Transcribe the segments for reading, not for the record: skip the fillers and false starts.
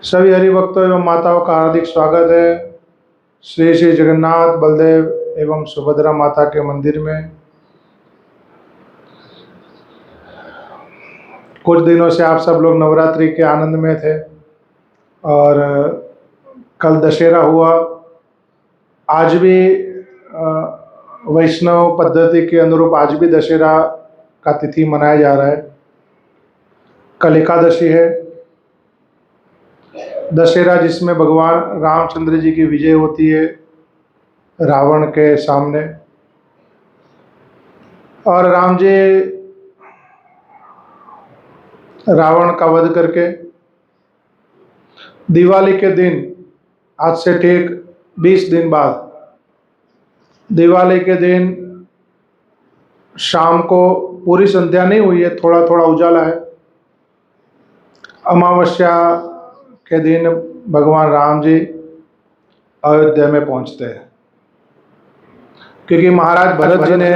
सभी हरिभक्तों एवं माताओं का हार्दिक स्वागत है श्री श्री जगन्नाथ बलदेव एवं सुभद्रा माता के मंदिर में। कुछ दिनों से आप सब लोग नवरात्रि के आनंद में थे और कल दशहरा हुआ। आज भी वैष्णव पद्धति के अनुरूप आज भी दशहरा का तिथि मनाया जा रहा है। कल एकादशी है, दशहरा जिसमें भगवान रामचंद्र जी की विजय होती है रावण के सामने, और राम जी रावण का वध करके दिवाली के दिन, आज से ठीक 20 दिन बाद दिवाली के दिन शाम को, पूरी संध्या नहीं हुई है, थोड़ा थोड़ा उजाला है, अमावस्या के दिन भगवान राम जी अयोध्या में पहुंचते हैं। क्योंकि महाराज भरत जी ने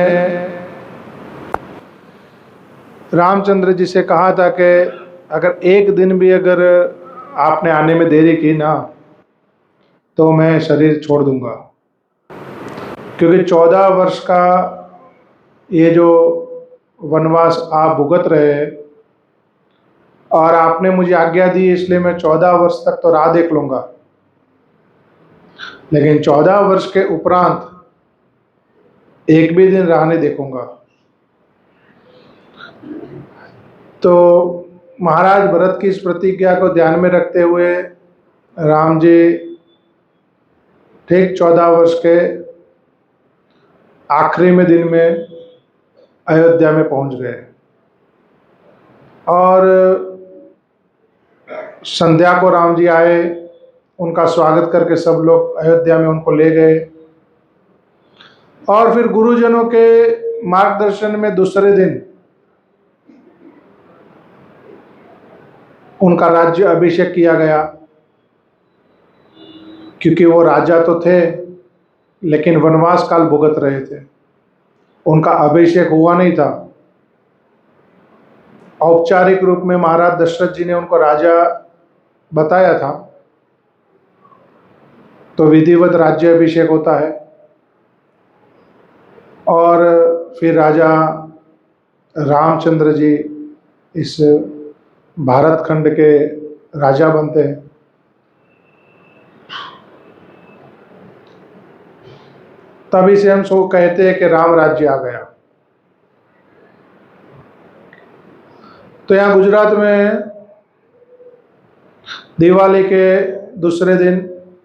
रामचंद्र जी से कहा था कि अगर एक दिन भी अगर आपने आने में देरी की ना तो मैं शरीर छोड़ दूंगा। क्योंकि 14 वर्ष का ये जो वनवास आप भुगत रहे हैं और आपने मुझे आज्ञा दी, इसलिए मैं 14 वर्ष तक तो राह देख लूंगा, लेकिन 14 वर्ष के उपरांत एक भी दिन राह नहीं देखूंगा। तो महाराज भरत की इस प्रतिज्ञा को ध्यान में रखते हुए राम जी ठीक 14 वर्ष के आखिरी में दिन में अयोध्या में पहुंच गए और संध्या को राम जी आए, उनका स्वागत करके सब लोग अयोध्या में उनको ले गए और फिर गुरुजनों के मार्गदर्शन में दूसरे दिन उनका राज्य अभिषेक किया गया। क्योंकि वो राजा तो थे लेकिन वनवास काल भुगत रहे थे, उनका अभिषेक हुआ नहीं था। औपचारिक रूप में महाराज दशरथ जी ने उनको राजा बताया था, तो विधिवत राज्य अभिषेक होता है और फिर राजा रामचंद्र जी इस भारत खंड के राजा बनते हैं। तभी से हम सब कहते हैं कि राम राज्य आ गया। तो यहाँ गुजरात में दिवाली के दूसरे दिन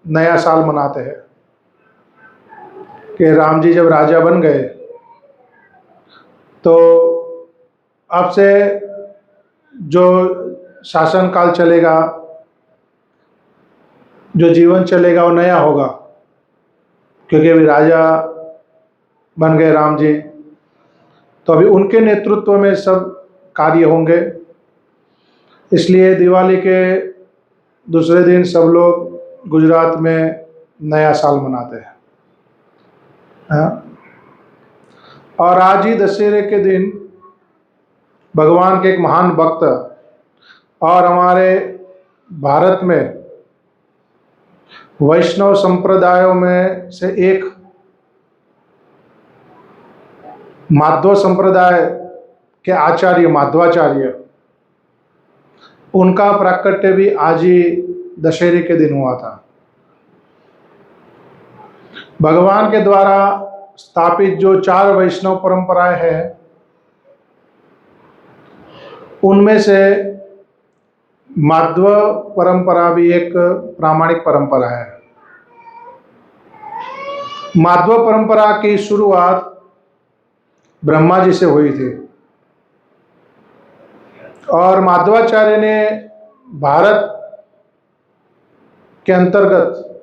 नया साल मनाते हैं कि राम जी जब राजा बन गए तो अब से जो शासन काल चलेगा, जो जीवन चलेगा वो नया होगा। क्योंकि अभी राजा बन गए राम जी, तो अभी उनके नेतृत्व में सब कार्य होंगे। इसलिए दिवाली के दूसरे दिन सब लोग गुजरात में नया साल मनाते हैं। और आज ही दशहरे के दिन भगवान के एक महान भक्त और हमारे भारत में वैष्णव संप्रदायों में से एक माध्व संप्रदाय के आचार्य माध्वाचार्य, उनका प्राकट्य भी आज ही दशहरे के दिन हुआ था। भगवान के द्वारा स्थापित जो 4 वैष्णव परंपराएं हैं, उनमें से माध्व परंपरा भी एक प्रामाणिक परंपरा है। माध्व परंपरा की शुरुआत ब्रह्मा जी से हुई थी और माध्वाचार्य ने भारत के अंतर्गत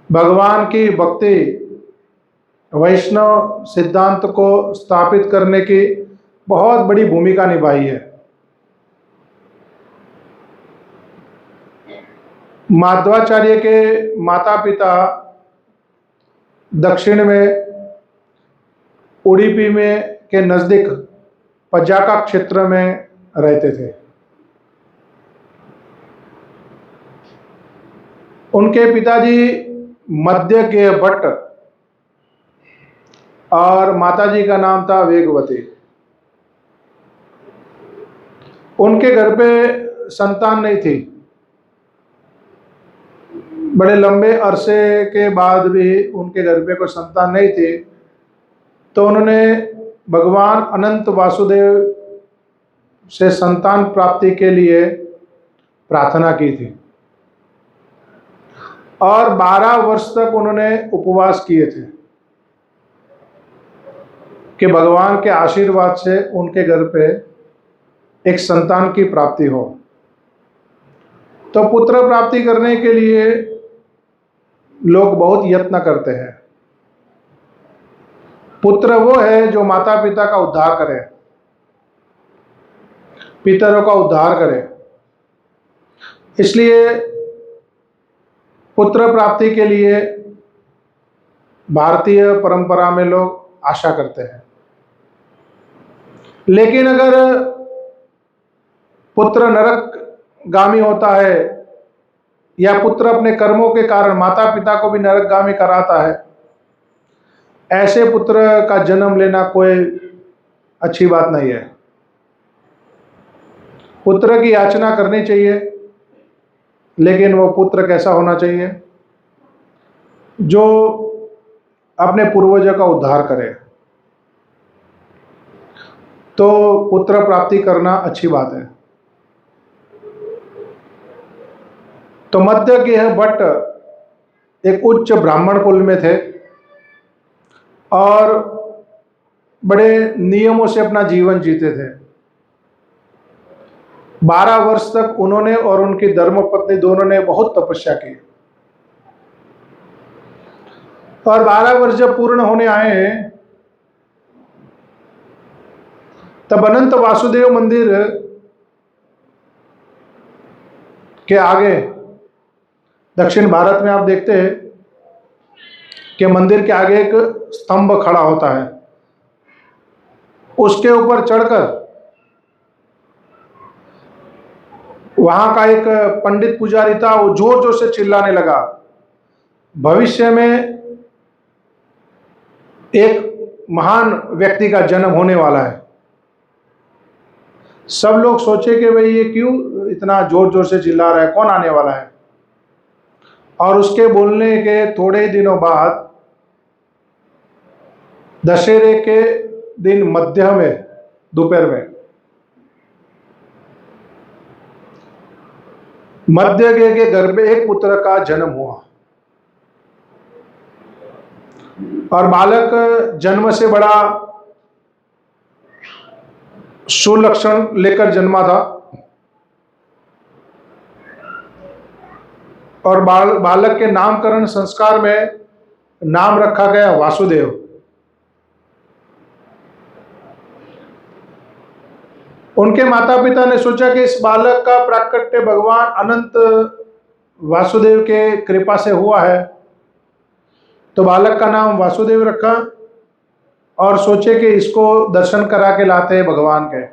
भगवान की भक्ति वैष्णव सिद्धांत को स्थापित करने की बहुत बड़ी भूमिका निभाई है। माध्वाचार्य के माता पिता दक्षिण में उडुपी में के नज़दीक पजाका क्षेत्र में रहते थे। उनके पिताजी मध्य के भट्ट और माताजी का नाम था वेगवती। उनके घर पे संतान नहीं थी। बड़े लंबे अरसे के बाद भी उनके घर पे कोई संतान नहीं थी, तो उन्होंने भगवान अनंत वासुदेव से संतान प्राप्ति के लिए प्रार्थना की थी और 12 वर्ष तक उन्होंने उपवास किए थे कि भगवान के आशीर्वाद से उनके घर पे एक संतान की प्राप्ति हो। तो पुत्र प्राप्ति करने के लिए लोग बहुत यत्न करते हैं। पुत्र वो है जो माता पिता का उद्धार करे, पितरों का उद्धार करे। इसलिए पुत्र प्राप्ति के लिए भारतीय परंपरा में लोग आशा करते हैं। लेकिन अगर पुत्र नरकगामी होता है या पुत्र अपने कर्मों के कारण माता पिता को भी नरकगामी कराता है, ऐसे पुत्र का जन्म लेना कोई अच्छी बात नहीं है। पुत्र की याचना करनी चाहिए, लेकिन वो पुत्र कैसा होना चाहिए? जो अपने पूर्वजों का उद्धार करे। तो पुत्र प्राप्ति करना अच्छी बात है। तो मध्य के भट्ट एक उच्च ब्राह्मण कुल में थे और बड़े नियमों से अपना जीवन जीते थे। 12 वर्ष तक उन्होंने और उनकी धर्मपत्नी दोनों ने बहुत तपस्या की और 12 वर्ष जब पूर्ण होने आए तब अनंत वासुदेव मंदिर के आगे, दक्षिण भारत में आप देखते हैं कि मंदिर के आगे एक स्तंभ खड़ा होता है। उसके ऊपर चढ़कर वहां का एक पंडित पुजारी था, वो जोर जोर से चिल्लाने लगा, भविष्य में एक महान व्यक्ति का जन्म होने वाला है। सब लोग सोचे कि भाई ये क्यों इतना जोर जोर से चिल्ला रहा है, कौन आने वाला है? और उसके बोलने के थोड़े ही दिनों बाद दशहरे के दिन मध्य में दोपहर में मध्य के घर में एक पुत्र का जन्म हुआ और बालक जन्म से बड़ा सुलक्षण लेकर जन्मा था और बालक के नामकरण संस्कार में नाम रखा गया वासुदेव। उनके माता पिता ने सोचा कि इस बालक का प्राकट्य भगवान अनंत वासुदेव के कृपा से हुआ है, तो बालक का नाम वासुदेव रखा और सोचे कि इसको दर्शन करा के लाते हैं भगवान के।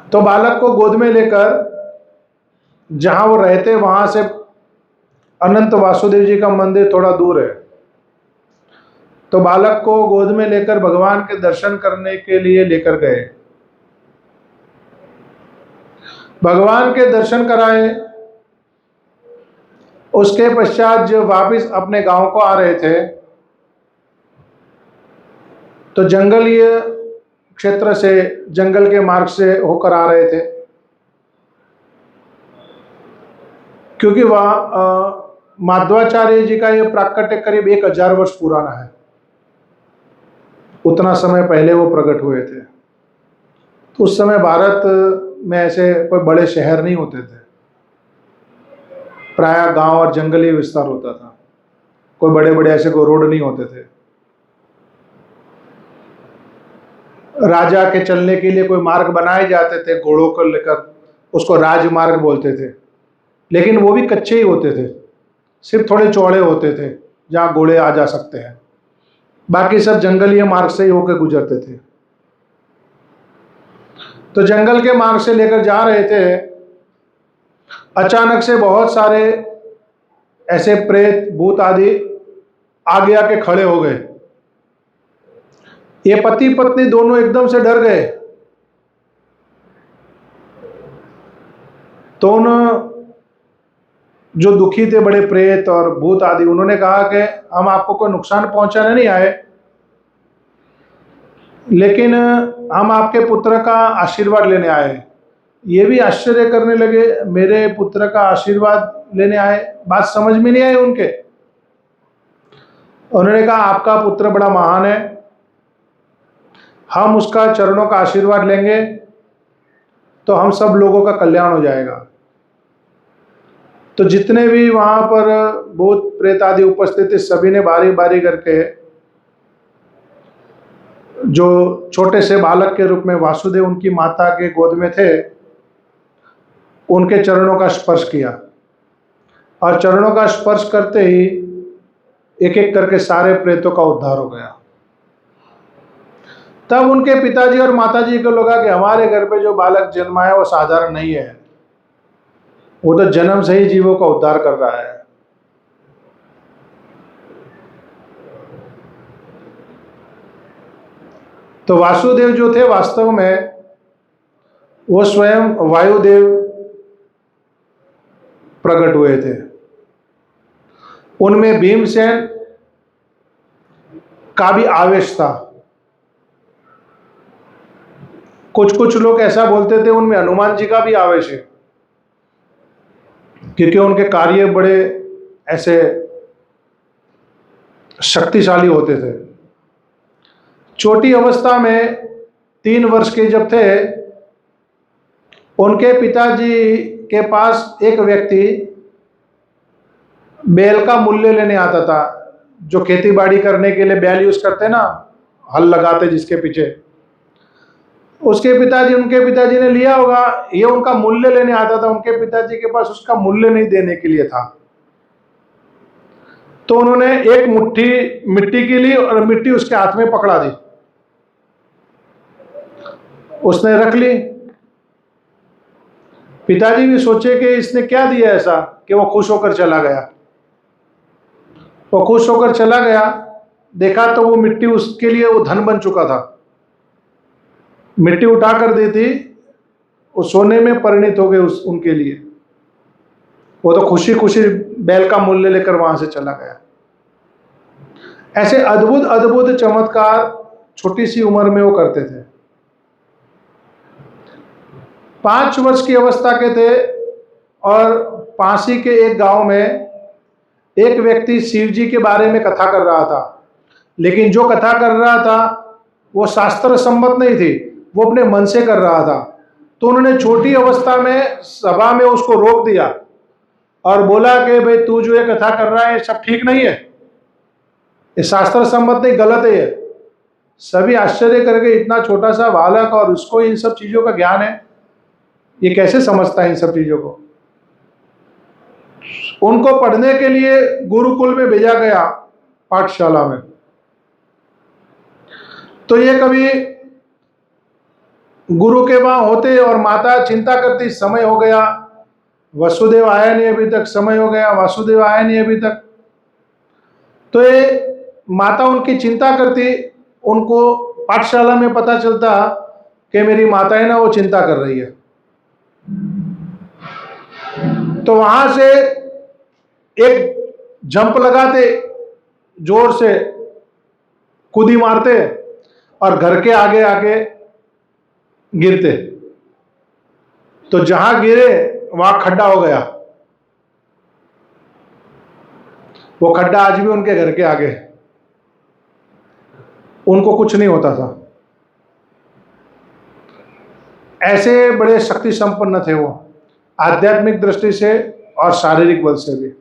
तो बालक को गोद में लेकर जहां वो रहते वहां से अनंत वासुदेव जी का मंदिर थोड़ा दूर है, तो बालक को गोद में लेकर भगवान के दर्शन करने के लिए लेकर गए। भगवान के दर्शन कराए। उसके पश्चात जब वापिस अपने गांव को आ रहे थे तो जंगलीय क्षेत्र से, जंगल के मार्ग से होकर आ रहे थे, क्योंकि वह माध्वाचार्य जी का यह प्राकट्य करीब 1000 वर्ष पुराना है। उतना समय पहले वो प्रकट हुए थे। तो उस समय भारत में ऐसे कोई बड़े शहर नहीं होते थे, प्रायः गांव और जंगली विस्तार होता था। कोई बड़े बड़े ऐसे कोई रोड नहीं होते थे। राजा के चलने के लिए कोई मार्ग बनाए जाते थे घोड़ों को लेकर, उसको राजमार्ग बोलते थे, लेकिन वो भी कच्चे ही होते थे, सिर्फ थोड़े चौड़े होते थे जहाँ घोड़े आ जा सकते हैं। बाकी सब जंगलीय मार्ग से ही होकर गुजरते थे। तो जंगल के मार्ग से लेकर जा रहे थे अचानक से बहुत सारे ऐसे प्रेत भूत आदि आगे आके खड़े हो गए। ये पति पत्नी दोनों एकदम से डर गए। तो उन जो दुखी थे बड़े प्रेत और भूत आदि, उन्होंने कहा कि हम आपको कोई नुकसान पहुंचाने नहीं आए, लेकिन हम आपके पुत्र का आशीर्वाद लेने आए। ये भी आश्चर्य करने लगे, मेरे पुत्र का आशीर्वाद लेने आए, बात समझ में नहीं आई उनके। उन्होंने कहा आपका पुत्र बड़ा महान है, हम उसका चरणों का आशीर्वाद लेंगे तो हम सब लोगों का कल्याण हो जाएगा। तो जितने भी वहां पर भूत प्रेत आदि उपस्थित थे, सभी ने बारी बारी करके जो छोटे से बालक के रूप में वासुदेव उनकी माता के गोद में थे, उनके चरणों का स्पर्श किया। और चरणों का स्पर्श करते ही एक एक करके सारे प्रेतों का उद्धार हो गया। तब उनके पिताजी और माताजी को लगा कि हमारे घर पे जो बालक जन्मा है वो साधारण नहीं है, वो तो जन्म से ही जीवों का उद्धार कर रहा है। तो वासुदेव जो थे वास्तव में वो स्वयं वायुदेव प्रकट हुए थे। उनमें भीमसेन का भी आवेश था। कुछ कुछ लोग ऐसा बोलते थे उनमें हनुमान जी का भी आवेश है, क्योंकि उनके कार्य बड़े ऐसे शक्तिशाली होते थे। छोटी अवस्था में 3 वर्ष के जब थे, उनके पिताजी के पास एक व्यक्ति बैल का मूल्य लेने आता था। जो खेती बाड़ी करने के लिए बैल यूज करते ना, हल लगाते जिसके पीछे, उनके पिताजी ने लिया होगा। ये उनका मूल्य लेने आता था, उनके पिताजी के पास उसका मूल्य नहीं देने के लिए था। तो उन्होंने एक मुट्ठी मिट्टी की ली और मिट्टी उसके हाथ में पकड़ा दी, उसने रख ली। पिताजी भी सोचे कि इसने क्या दिया ऐसा कि वो खुश होकर चला गया। वो खुश होकर चला गया, देखा तो वो मिट्टी उसके लिए वो धन बन चुका था। मिट्टी उठा कर दी थी, वो सोने में परिणित हो गए उनके लिए। वो तो खुशी खुशी बैल का मूल्य लेकर वहां से चला गया। ऐसे अद्भुत अद्भुत चमत्कार छोटी सी उम्र में वो करते थे। 5 वर्ष की अवस्था के थे और पासी के एक गांव में एक व्यक्ति शिव जी के बारे में कथा कर रहा था, लेकिन जो कथा कर रहा था वो शास्त्र सम्मत नहीं थी, वो अपने मन से कर रहा था। तो उन्होंने छोटी अवस्था में सभा में उसको रोक दिया और बोला कि भाई तू जो ये कथा कर रहा है ये सब ठीक नहीं है, ये शास्त्र सम्मत नहीं, गलत है ये। सभी आश्चर्य करके, इतना छोटा सा बालक और उसको इन सब चीजों का ज्ञान है, ये कैसे समझता है इन सब चीजों को। उनको पढ़ने के लिए गुरुकुल में भेजा गया, पाठशाला में। तो ये कभी गुरु के वहां होते और माता चिंता करती, समय हो गया, वसुदेव आया नहीं अभी तक, समय हो गया, वासुदेव आया नहीं अभी तक। तो ये माता उनकी चिंता करती, उनको पाठशाला में पता चलता कि मेरी माता है ना वो चिंता कर रही है। तो वहां से एक जंप लगाते, जोर से कूदी मारते और घर के आगे आगे गिरते। तो जहां गिरे वहां खड्डा हो गया। वो खड्डा आज भी उनके घर के आगे है, उनको कुछ नहीं होता था। ऐसे बड़े शक्ति संपन्न थे वो, आध्यात्मिक दृष्टि से और शारीरिक बल से भी।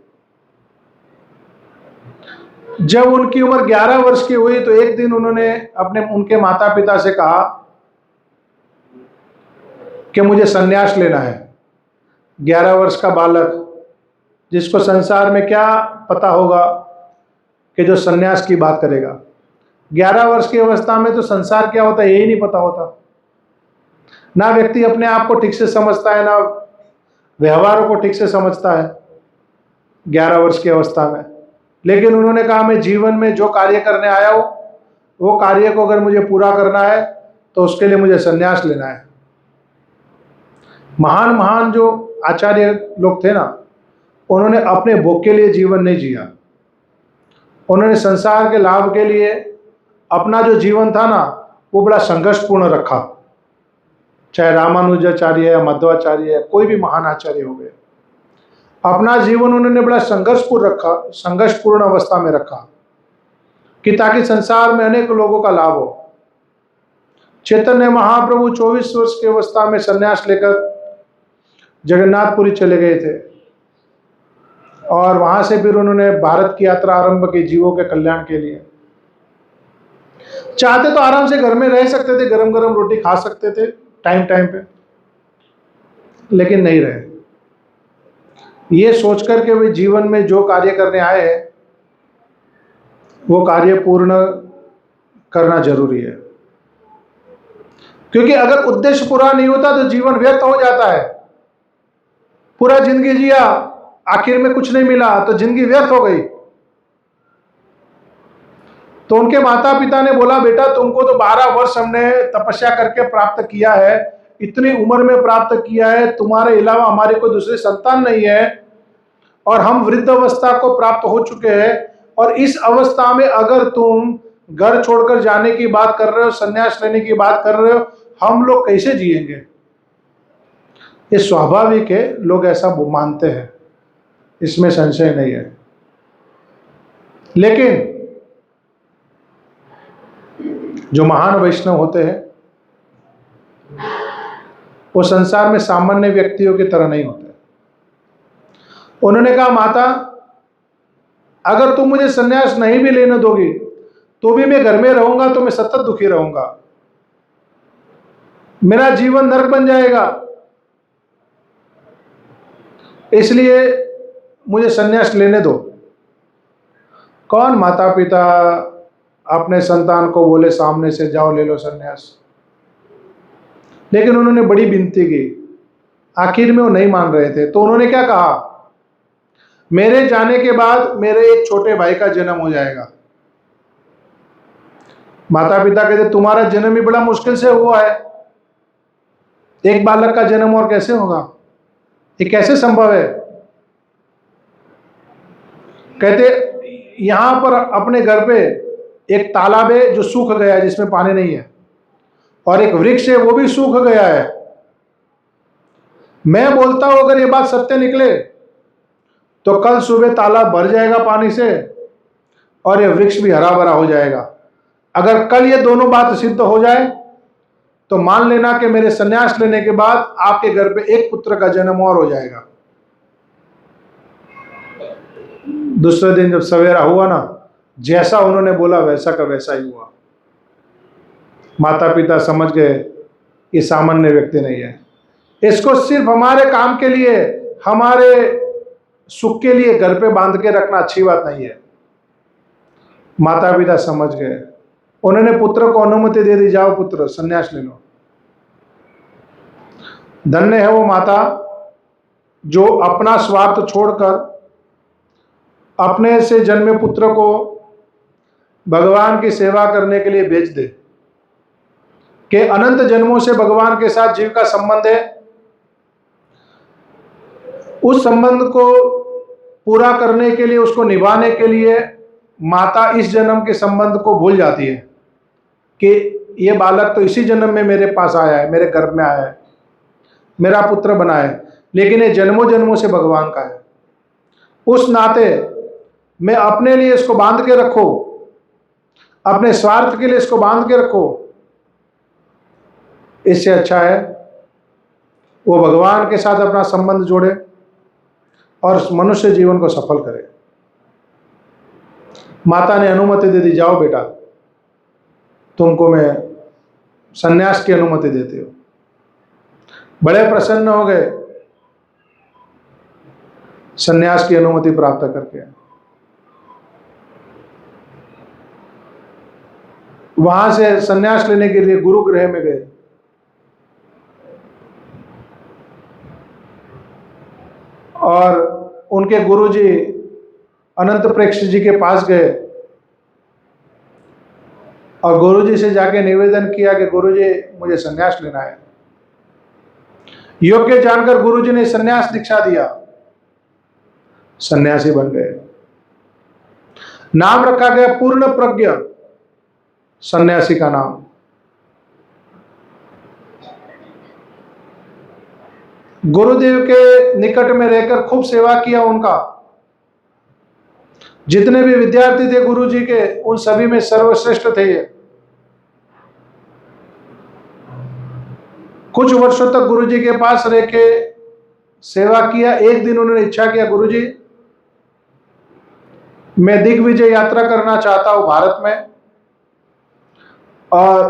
जब उनकी उम्र 11 वर्ष की हुई तो एक दिन उन्होंने उनके माता पिता से कहा कि मुझे संन्यास लेना है। 11 वर्ष का बालक, जिसको संसार में क्या पता होगा कि जो संन्यास की बात करेगा। 11 वर्ष की अवस्था में तो संसार क्या होता है यही नहीं पता होता। ना व्यक्ति अपने आप को ठीक से समझता है, ना व्यवहारों को ठीक से समझता है 11 वर्ष की अवस्था में, लेकिन उन्होंने कहा मैं जीवन में जो कार्य करने आया हूँ वो कार्य को अगर मुझे पूरा करना है तो उसके लिए मुझे संन्यास लेना है। महान महान जो आचार्य लोग थे ना, उन्होंने अपने भोग के लिए जीवन नहीं जिया, उन्होंने संसार के लाभ के लिए अपना जो जीवन था ना वो बड़ा संघर्षपूर्ण रखा। चाहे रामानुजाचार्य या मध्वाचार्य या कोई भी महान आचार्य हो गए, अपना जीवन उन्होंने बड़ा संघर्षपूर्ण अवस्था में रखा कि ताकि संसार में अनेक लोगों का लाभ हो। चैतन्य महाप्रभु 24 वर्ष की अवस्था में संन्यास लेकर जगन्नाथपुरी चले गए थे और वहां से फिर उन्होंने भारत की यात्रा आरंभ की जीवों के कल्याण के लिए। चाहते तो आराम से घर में रह सकते थे, गरम गरम रोटी खा सकते थे टाइम टाइम पे, लेकिन नहीं रहे। ये सोचकर के वे जीवन में जो कार्य करने आए हैं वो कार्य पूर्ण करना जरूरी है, क्योंकि अगर उद्देश्य पूरा नहीं होता तो जीवन व्यर्थ हो जाता है। पूरा जिंदगी जिया, आखिर में कुछ नहीं मिला तो जिंदगी व्यर्थ हो गई। तो उनके माता पिता ने बोला बेटा तुमको तो 12 वर्ष हमने तपस्या करके प्राप्त किया है, इतनी उम्र में प्राप्त किया है, तुम्हारे अलावा हमारी कोई दूसरी संतान नहीं है और हम वृद्ध अवस्था को प्राप्त हो चुके हैं, और इस अवस्था में अगर तुम घर छोड़कर जाने की बात कर रहे हो, संन्यास लेने की बात कर रहे हो, हम लोग कैसे जिएंगे। ये स्वाभाविक है, लोग ऐसा मानते हैं, इसमें संशय नहीं है। लेकिन जो महान वैष्णव होते हैं वो संसार में सामान्य व्यक्तियों की तरह नहीं होते। उन्होंने कहा माता अगर तुम मुझे संन्यास नहीं भी लेने दोगी तो भी मैं घर में रहूंगा तो मैं सतत दुखी रहूंगा, मेरा जीवन नरक बन जाएगा, इसलिए मुझे संन्यास लेने दो। कौन माता पिता अपने संतान को बोले सामने से जाओ ले लो संन्यास। लेकिन उन्होंने बड़ी विनती की, आखिर में वो नहीं मान रहे थे। तो उन्होंने क्या कहा, मेरे जाने के बाद मेरे एक छोटे भाई का जन्म हो जाएगा। माता पिता कहते तुम्हारा जन्म ही बड़ा मुश्किल से हुआ है, एक बालक का जन्म और कैसे होगा, ये कैसे संभव है। कहते यहां पर अपने घर पे एक तालाब है जो सूख गया है, जिसमें पानी नहीं है, और एक वृक्ष है वो भी सूख गया है। मैं बोलता हूं अगर ये बात सत्य निकले तो कल सुबह तालाब भर जाएगा पानी से और ये वृक्ष भी हरा भरा हो जाएगा। अगर कल ये दोनों बात सिद्ध हो जाए तो मान लेना कि मेरे संन्यास लेने के बाद आपके घर पे एक पुत्र का जन्म और हो जाएगा। दूसरे दिन जब सवेरा हुआ ना, जैसा उन्होंने बोला वैसा का वैसा ही हुआ। माता पिता समझ गए ये सामान्य व्यक्ति नहीं है, इसको सिर्फ हमारे काम के लिए, हमारे सुख के लिए घर पे बांध के रखना अच्छी बात नहीं है। माता पिता समझ गए, उन्होंने पुत्र को अनुमति दे दी, जाओ पुत्र संन्यास ले लो। धन्य है वो माता जो अपना स्वार्थ छोड़कर अपने से जन्मे पुत्र को भगवान की सेवा करने के लिए भेज दे, कि अनंत जन्मों से भगवान के साथ जीव का संबंध है, उस संबंध को पूरा करने के लिए, उसको निभाने के लिए माता इस जन्म के संबंध को भूल जाती है कि ये बालक तो इसी जन्म में मेरे पास आया है, मेरे गर्भ में आया है, मेरा पुत्र बना है, लेकिन ये जन्मों जन्मों से भगवान का है। उस नाते मैं अपने लिए इसको बांध के रखो, अपने स्वार्थ के लिए इसको बांध के रखो, इससे अच्छा है वो भगवान के साथ अपना संबंध जोड़े और मनुष्य जीवन को सफल करे। माता ने अनुमति दे दी, जाओ बेटा तुमको मैं संन्यास की अनुमति देती हूँ। बड़े प्रसन्न हो गए संन्यास की अनुमति प्राप्त करके। वहां से संन्यास लेने के लिए गुरुगृह में गए। और उनके गुरुजी अनंत प्रेक्षित जी के पास गए और गुरुजी से जाके निवेदन किया कि गुरुजी मुझे संन्यास लेना है। योग्य जानकर गुरुजी ने संन्यास दीक्षा दिया, सन्यासी बन गए। नाम रखा गया पूर्ण प्रज्ञ, सन्यासी का नाम। गुरुदेव के निकट में रहकर खूब सेवा किया उनका। जितने भी विद्यार्थी थे गुरुजी के, उन सभी में सर्वश्रेष्ठ थे ये। कुछ वर्षों तक गुरुजी के पास रह के सेवा किया। एक दिन उन्होंने इच्छा किया, गुरुजी मैं दिग्विजय यात्रा करना चाहता हूं भारत में, और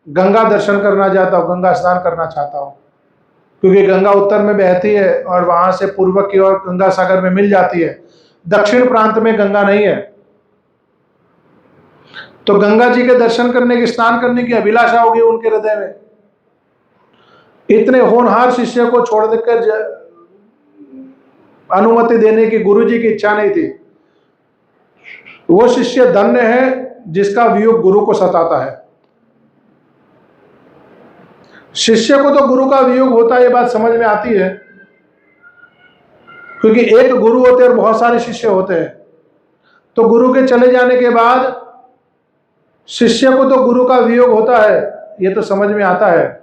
गंगा दर्शन करना चाहता हूं, गंगा स्नान करना चाहता हूं, क्योंकि गंगा उत्तर में बहती है और वहां से पूर्व की ओर गंगा सागर में मिल जाती है। दक्षिण प्रांत में गंगा नहीं है, तो गंगा जी के दर्शन करने की, स्नान करने की अभिलाषा होगी उनके हृदय में। इतने होनहार शिष्य को छोड़ देकर अनुमति देने की गुरुजी की इच्छा नहीं थी। वो शिष्य धन्य है जिसका वियोग गुरु को सताता है। शिष्य को तो गुरु का वियोग होता है, ये बात समझ में आती है, क्योंकि एक गुरु होते हैं और बहुत सारे शिष्य होते हैं। तो गुरु के चले जाने के बाद शिष्य को तो गुरु का वियोग होता है, ये तो समझ में आता है।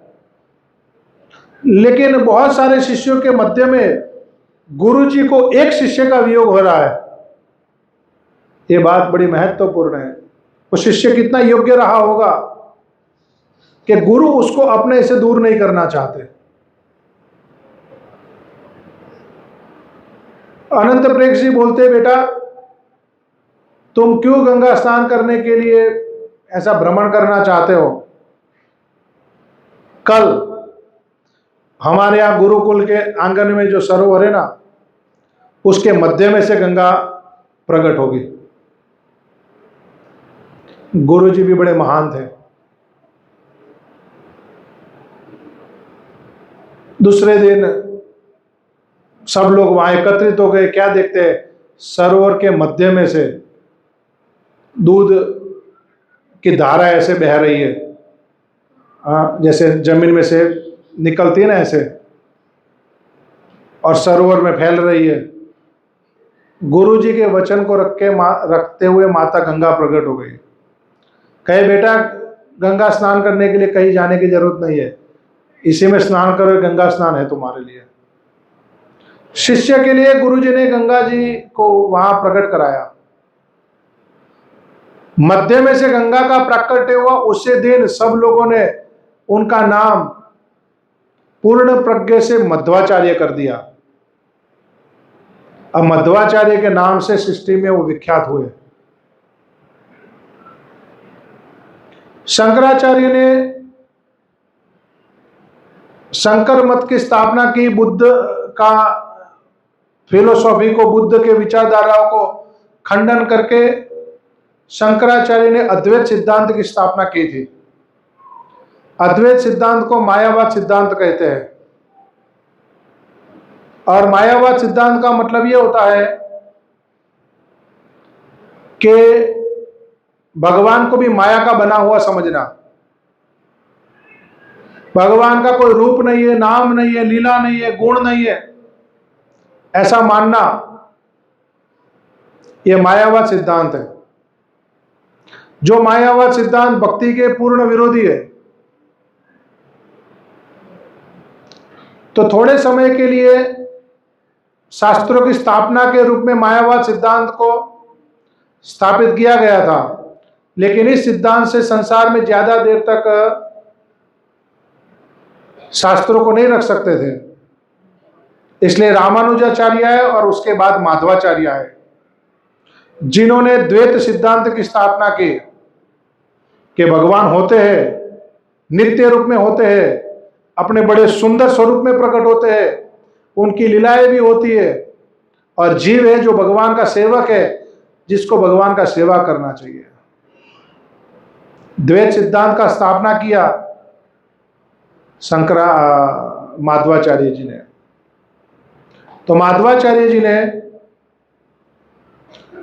लेकिन बहुत सारे शिष्यों के मध्य में गुरु जी को एक शिष्य का वियोग हो रहा है, ये बात बड़ी महत्वपूर्ण है। वो शिष्य कितना योग्य रहा होगा कि गुरु उसको अपने से दूर नहीं करना चाहते। अनंत प्रेक्षित जी बोलते, बेटा तुम क्यों गंगा स्नान करने के लिए ऐसा भ्रमण करना चाहते हो? कल हमारे यहां गुरुकुल के आंगन में जो सरोवर है ना, उसके मध्य में से गंगा प्रकट होगी। गुरुजी भी बड़े महान थे। दूसरे दिन सब लोग वहां एकत्रित हो गए। क्या देखते हैं? सरोवर के मध्य में से दूध की धारा ऐसे बह रही है, जैसे जमीन में से निकलती है ना ऐसे, और सरोवर में फैल रही है। गुरुजी के वचन को रखते हुए माता गंगा प्रकट हो गई। कहे, बेटा गंगा स्नान करने के लिए कहीं जाने की जरूरत नहीं है, इसी में स्नान करो, गंगा स्नान है तुम्हारे लिए। शिष्य के लिए गुरुजी ने गंगा जी को वहां प्रकट कराया। मध्य में से गंगा का प्राकट्य हुआ। उसी दिन सब लोगों ने उनका नाम पूर्ण प्रज्ञ से मध्वाचार्य कर दिया। अब मध्वाचार्य के नाम से सृष्टि में वो विख्यात हुए। शंकराचार्य ने शंकर मत की स्थापना की। बुद्ध का फिलोसॉफी को, बुद्ध के विचारधाराओं को खंडन करके शंकराचार्य ने अद्वैत सिद्धांत की स्थापना की थी। अद्वैत सिद्धांत को मायावाद सिद्धांत कहते हैं। और मायावाद सिद्धांत का मतलब यह होता है कि भगवान को भी माया का बना हुआ समझना। भगवान का कोई रूप नहीं है, नाम नहीं है, लीला नहीं है, गुण नहीं है, ऐसा मानना, यह मायावाद सिद्धांत है। जो मायावाद सिद्धांत भक्ति के पूर्ण विरोधी है। तो थोड़े समय के लिए शास्त्रों की स्थापना के रूप में मायावाद सिद्धांत को स्थापित किया गया था, लेकिन इस सिद्धांत से संसार में ज्यादा देर तक शास्त्रों को नहीं रख सकते थे। इसलिए रामानुजाचार्य है और उसके बाद माधवाचार्य है, जिन्होंने द्वैत सिद्धांत की स्थापना की कि भगवान होते हैं, नित्य रूप में होते हैं, अपने बड़े सुंदर स्वरूप में प्रकट होते हैं, उनकी लीलाएं भी होती है, और जीव है जो भगवान का सेवक है, जिसको भगवान का सेवा करना चाहिए। द्वैत सिद्धांत का स्थापना किया माधवाचार्य जी ने। तो माधवाचार्य जी ने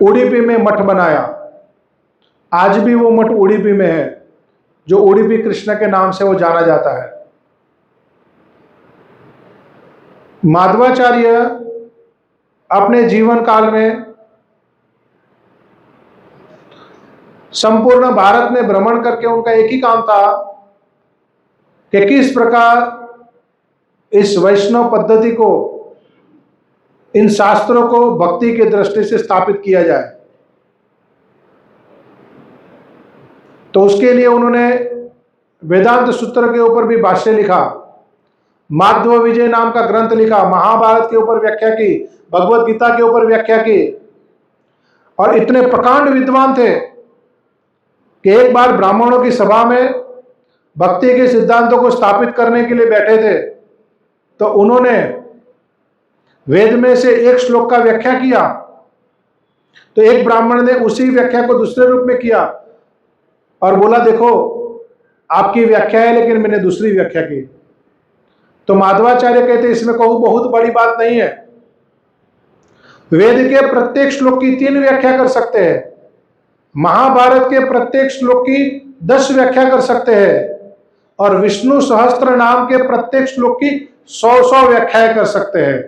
उडुपी में मठ बनाया। आज भी वो मठ उडुपी में है, जो उडुपी कृष्ण के नाम से वो जाना जाता है। माधवाचार्य अपने जीवन काल में संपूर्ण भारत में भ्रमण करके उनका एक ही काम था कि किस प्रकार इस वैष्णव पद्धति को, इन शास्त्रों को भक्ति की दृष्टि से स्थापित किया जाए। तो उसके लिए उन्होंने वेदांत सूत्र के ऊपर भी भाष्य लिखा, माध्व विजय नाम का ग्रंथ लिखा, महाभारत के ऊपर व्याख्या की, भगवत गीता के ऊपर व्याख्या की, और इतने प्रकांड विद्वान थे कि एक बार ब्राह्मणों की सभा में भक्ति के सिद्धांतों को स्थापित करने के लिए बैठे थे, तो उन्होंने वेद में से एक श्लोक का व्याख्या किया, तो एक ब्राह्मण ने उसी व्याख्या को दूसरे रूप में किया और बोला, देखो आपकी व्याख्या है लेकिन मैंने दूसरी व्याख्या की। तो माधवाचार्य कहते इसमें कहूं बहुत बड़ी बात नहीं है। वेद के प्रत्येक श्लोक की 3 व्याख्या कर सकते हैं, महाभारत के प्रत्येक श्लोक की 10 व्याख्या कर सकते हैं, और विष्णु सहस्त्र नाम के प्रत्येक श्लोक की 100 व्याख्याएं कर सकते हैं।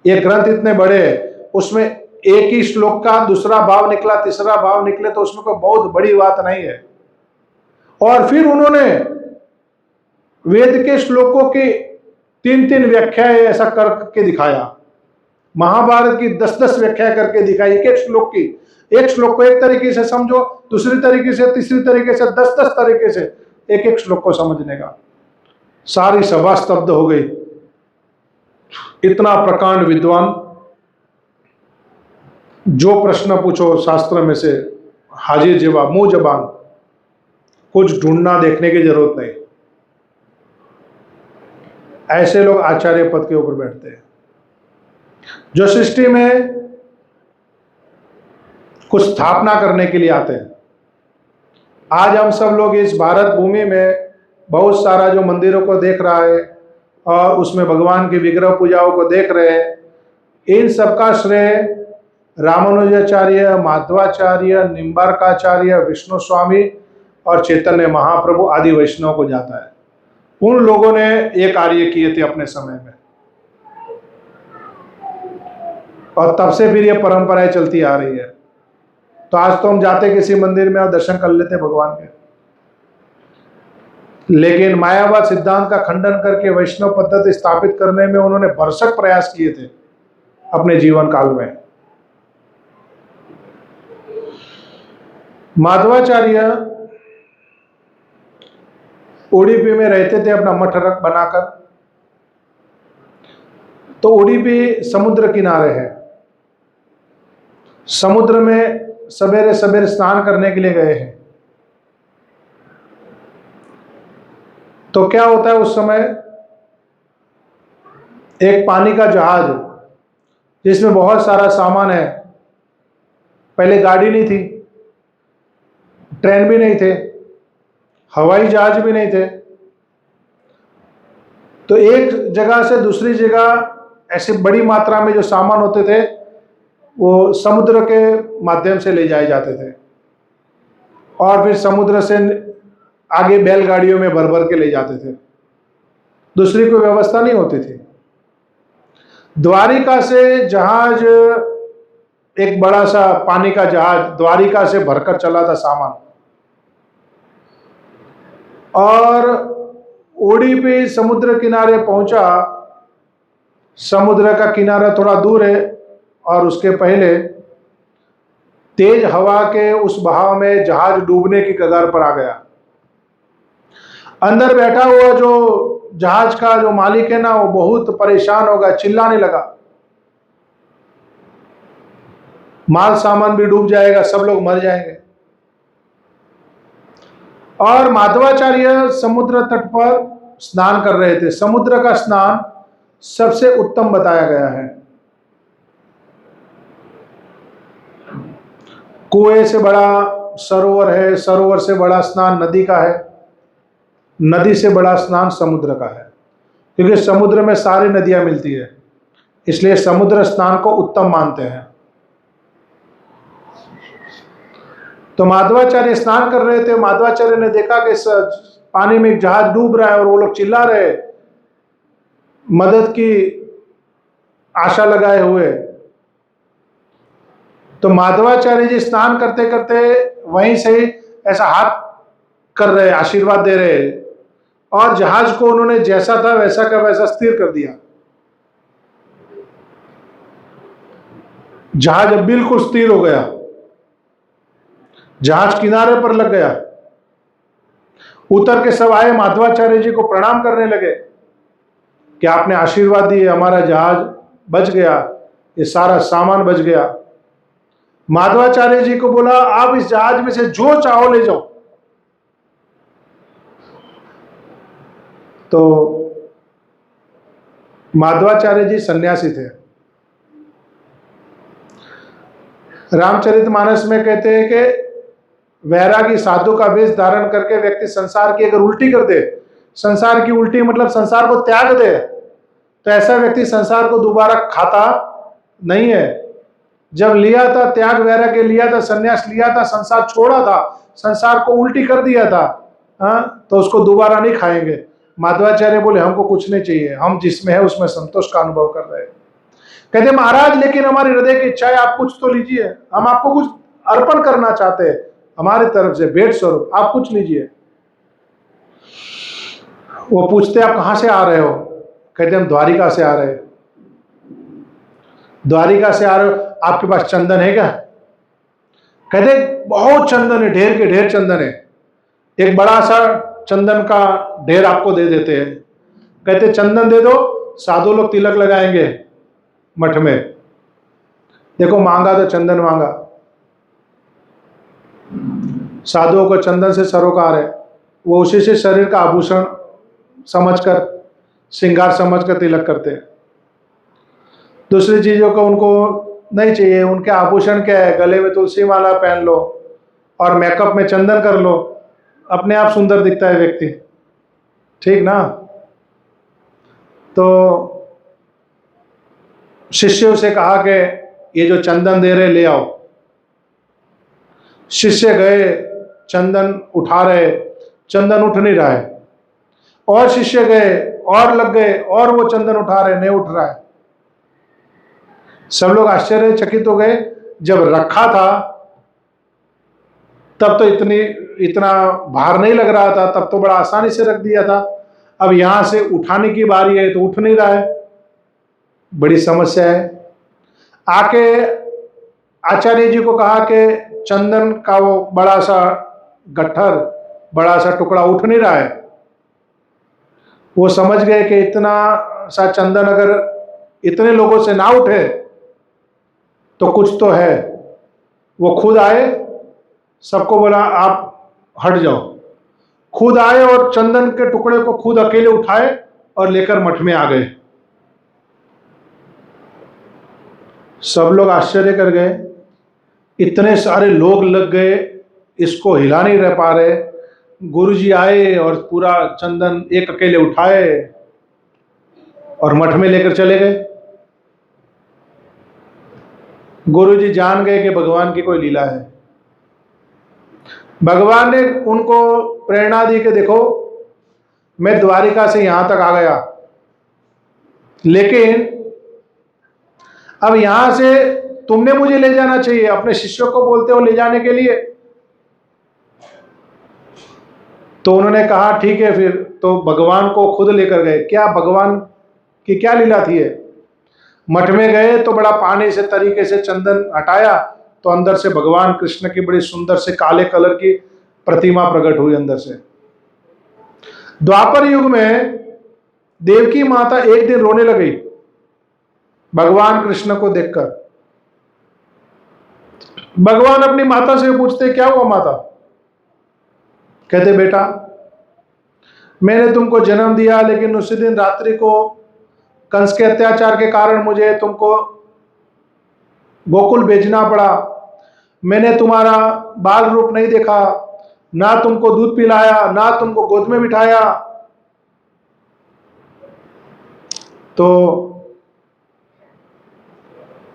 ये ग्रंथ इतने बड़े हैं, उसमें एक ही श्लोक का दूसरा भाव निकला, तीसरा भाव निकले, तो उसमें कोई बहुत बड़ी बात नहीं है। और फिर उन्होंने वेद के श्लोकों की 3 व्याख्याएं ऐसा करके दिखाया, महाभारत की 10 व्याख्या करके दिखाई, एक श्लोक की। एक श्लोक को एक तरीके से समझो, दूसरी तरीके से, तीसरी तरीके से, 10 तरीके से एक श्लोक को समझने का। सारी सभा स्तब्ध हो गई। इतना प्रकांड विद्वान, जो प्रश्न पूछो शास्त्र में से हाजिर जवाब, मुंह जबान, कुछ ढूंढना देखने की जरूरत नहीं। ऐसे लोग आचार्य पद के ऊपर बैठते हैं, जो सृष्टि में कुछ स्थापना करने के लिए आते हैं। आज हम सब लोग इस भारत भूमि में बहुत सारा जो मंदिरों को देख रहा है और उसमें भगवान की विग्रह पूजाओं को देख रहे हैं, इन सब का श्रेय रामानुजाचार्य, माधवाचार्य, निम्बार्काचार्य, विष्णु स्वामी और चैतन्य महाप्रभु आदि वैष्णव को जाता है। उन लोगों ने ये कार्य किए थे अपने समय में, और तब से फिर ये परंपराएं चलती आ रही है। तो आज तो हम जाते किसी मंदिर में और दर्शन कर लेते भगवान के, लेकिन मायावाद सिद्धांत का खंडन करके वैष्णव पद्धति स्थापित करने में उन्होंने भरसक प्रयास किए थे अपने जीवन काल में। माधवाचार्य उडुपी में रहते थे अपना मठ बनाकर। तो उडुपी समुद्र किनारे है, समुद्र में सवेरे सवेरे स्नान करने के लिए गए हैं। तो क्या होता है उस समय, एक पानी का जहाज जिसमें बहुत सारा सामान है। पहले गाड़ी नहीं थी, ट्रेन भी नहीं थे, हवाई जहाज भी नहीं थे। तो एक जगह से दूसरी जगह ऐसे बड़ी मात्रा में जो सामान होते थे वो समुद्र के माध्यम से ले जाए जाते थे, और फिर समुद्र से आगे बैलगाड़ियों में भर भर के ले जाते थे। दूसरी कोई व्यवस्था नहीं होती थी। द्वारिका से जहाज, एक बड़ा सा पानी का जहाज द्वारिका से भरकर चला था सामान, और उडुपी समुद्र किनारे पहुंचा। समुद्र का किनारा थोड़ा दूर है, और उसके पहले तेज हवा के उस बहाव में जहाज डूबने की कगार पर आ गया। अंदर बैठा हुआ जो जहाज का जो मालिक है ना, वो बहुत परेशान हो गया, चिल्लाने लगा, माल सामान भी डूब जाएगा, सब लोग मर जाएंगे। और माधवाचार्य समुद्र तट पर स्नान कर रहे थे। समुद्र का स्नान सबसे उत्तम बताया गया है। कुएं से बड़ा सरोवर है, सरोवर से बड़ा स्नान नदी का है, नदी से बड़ा स्नान समुद्र का है, क्योंकि समुद्र में सारी नदियां मिलती है। इसलिए समुद्र स्नान को उत्तम मानते हैं। तो माधवाचार्य स्नान कर रहे थे, माधवाचार्य ने देखा कि पानी में एक जहाज डूब रहा है और वो लोग चिल्ला रहे मदद की आशा लगाए हुए। तो माधवाचार्य जी स्नान करते करते वहीं से ऐसा हाथ कर रहे, आशीर्वाद दे रहे, और जहाज को उन्होंने जैसा था वैसा का वैसा स्थिर कर दिया। जहाज अब बिल्कुल स्थिर हो गया, जहाज किनारे पर लग गया। उतर के सब आए, माधवाचार्य जी को प्रणाम करने लगे कि आपने आशीर्वाद दिए, हमारा जहाज बच गया, ये सारा सामान बच गया। माधवाचार्य जी को बोला आप इस जहाज में से जो चाहो ले जाओ। तो माधवाचार्य जी सन्यासी थे। रामचरितमानस में कहते हैं कि वैरागी साधु का वेश धारण करके व्यक्ति संसार की अगर उल्टी कर दे, संसार की उल्टी मतलब संसार को त्याग दे, तो ऐसा व्यक्ति संसार को दोबारा खाता नहीं है। जब लिया था त्याग वैराग्य लिया था, संन्यास लिया था, संसार छोड़ा था, संसार को उल्टी कर दिया था, तो उसको दोबारा नहीं खाएंगे। माधवाचार्य बोले हमको कुछ नहीं चाहिए, हम जिसमें है उसमें संतोष का अनुभव कर रहे हैं। कहते महाराज लेकिन हमारी हृदय की इच्छा है, आप कुछ तो लीजिए, हम आपको कुछ अर्पण करना चाहते हैं हमारी तरफ से भेंट स्वरूप, आप कुछ लीजिए। वो पूछते आप कहां से आ रहे हो? कहते हम द्वारिका से आ रहे हैं। द्वारिका से आ रहे हो, आपके पास चंदन है क्या? कहते बहुत चंदन है, ढेर के ढेर चंदन है। एक बड़ा सा चंदन का ढेर आपको दे देते हैं। कहते चंदन दे दो, साधु लोग तिलक लगाएंगे मठ में। देखो मांगा तो चंदन मांगा, साधुओं को चंदन से सरोकार है, वो उसी से शरीर का आभूषण समझकर, श्रृंगार समझकर तिलक करते हैं। दूसरी चीजों को उनको नहीं चाहिए। उनके आभूषण क्या है? गले में तुलसी माला पहन लो और मेकअप में चंदन कर लो, अपने आप सुंदर दिखता है व्यक्ति, ठीक ना? तो शिष्यों से कहा कि ये जो चंदन दे रहे ले आओ। शिष्य गए, चंदन उठा रहे, चंदन उठ नहीं रहा है। और शिष्य गए और लग गए और वो चंदन उठा रहे, नहीं उठ रहा है। सब लोग आश्चर्यचकित हो गए। जब रखा था तब तो इतना भार नहीं लग रहा था, तब तो बड़ा आसानी से रख दिया था। अब यहां से उठाने की बारी है तो उठ नहीं रहा है, बड़ी समस्या है। आके आचार्य जी को कहा कि चंदन का वो बड़ा सा गट्ठर, बड़ा सा टुकड़ा उठ नहीं रहा है। वो समझ गए कि इतना सा चंदन अगर इतने लोगों से ना उठे तो कुछ तो है। वो खुद आए, सबको बोला आप हट जाओ। खुद आए और चंदन के टुकड़े को खुद अकेले उठाए और लेकर मठ में आ गए। सब लोग आश्चर्य कर गए, इतने सारे लोग लग गए, इसको हिला नहीं रह पा रहे। गुरुजी आए और पूरा चंदन एक अकेले उठाए और मठ में लेकर चले गए। गुरुजी जान गए कि भगवान की कोई लीला है। भगवान ने उनको प्रेरणा दी कि देखो मैं द्वारिका से यहां तक आ गया, लेकिन अब यहां से तुमने मुझे ले जाना चाहिए। अपने शिष्यों को बोलते हो ले जाने के लिए। तो उन्होंने कहा ठीक है फिर। तो भगवान को खुद लेकर गए। क्या भगवान की क्या लीला थी? मठ में गए तो बड़ा पानी से तरीके से चंदन हटाया तो अंदर से भगवान कृष्ण की बड़ी सुंदर से काले कलर की प्रतिमा प्रकट हुई अंदर से। द्वापर युग में देवकी माता एक दिन रोने लगी भगवान कृष्ण को देखकर। भगवान अपनी माता से पूछते क्या हुआ माता? कहते बेटा मैंने तुमको जन्म दिया, लेकिन उसी दिन रात्रि को कंस के अत्याचार के कारण मुझे तुमको गोकुल भेजना पड़ा। मैंने तुम्हारा बाल रूप नहीं देखा, ना तुमको दूध पिलाया, ना तुमको गोद में बिठाया। तो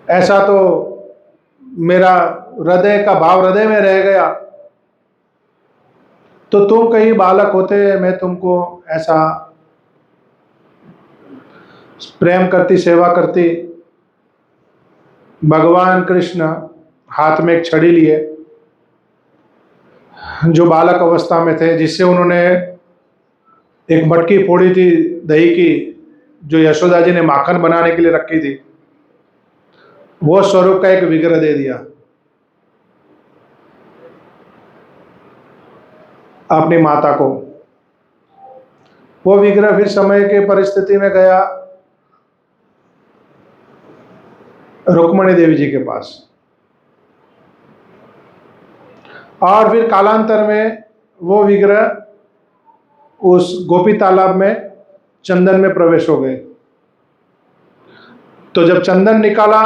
ऐसा तो मेरा हृदय का भाव हृदय में रह गया। तो तुम कहीं बालक होते, मैं तुमको ऐसा प्रेम करती, सेवा करती। भगवान कृष्ण हाथ में एक छड़ी लिए, जो बालक अवस्था में थे, जिससे उन्होंने एक मटकी फोड़ी थी दही की, जो यशोदा जी ने माखन बनाने के लिए रखी थी, वो स्वरूप का एक विग्रह दे दिया अपनी माता को। वो विग्रह फिर समय के परिस्थिति में गया रुक्मणी देवी जी के पास, और फिर कालांतर में वो विग्रह उस गोपी तालाब में चंदन में प्रवेश हो गए। तो जब चंदन निकाला,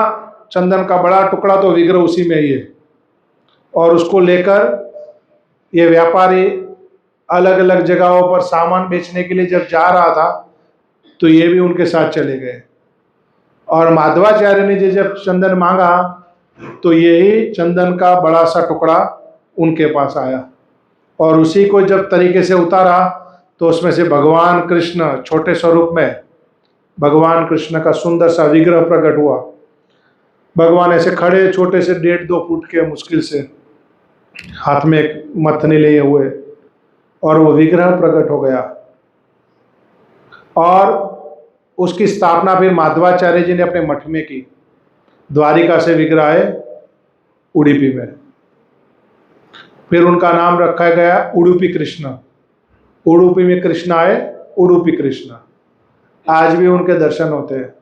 चंदन का बड़ा टुकड़ा, तो विग्रह उसी में ही है। और उसको लेकर ये व्यापारी अलग अलग जगहों पर सामान बेचने के लिए जब जा रहा था, तो ये भी उनके साथ चले गए। और माधवाचार्य ने जब चंदन मांगा, तो यही चंदन का बड़ा सा टुकड़ा उनके पास आया, और उसी को जब तरीके से उतारा, तो उसमें से भगवान कृष्ण छोटे स्वरूप में भगवान कृष्ण का सुंदर सा विग्रह प्रकट हुआ। भगवान ऐसे खड़े, छोटे से 1.5-2 फुट के मुश्किल से, हाथ में एक मथनी लिए हुए, और वो विग्रह प्रकट हो गया। और उसकी स्थापना फिर माधवाचार्य जी ने अपने मठ में की। द्वारिका से विग्रह आए उडुपी में, फिर उनका नाम रखा गया उडुपी कृष्ण। उडुपी में कृष्ण आए, उडुपी कृष्ण। आज भी उनके दर्शन होते हैं।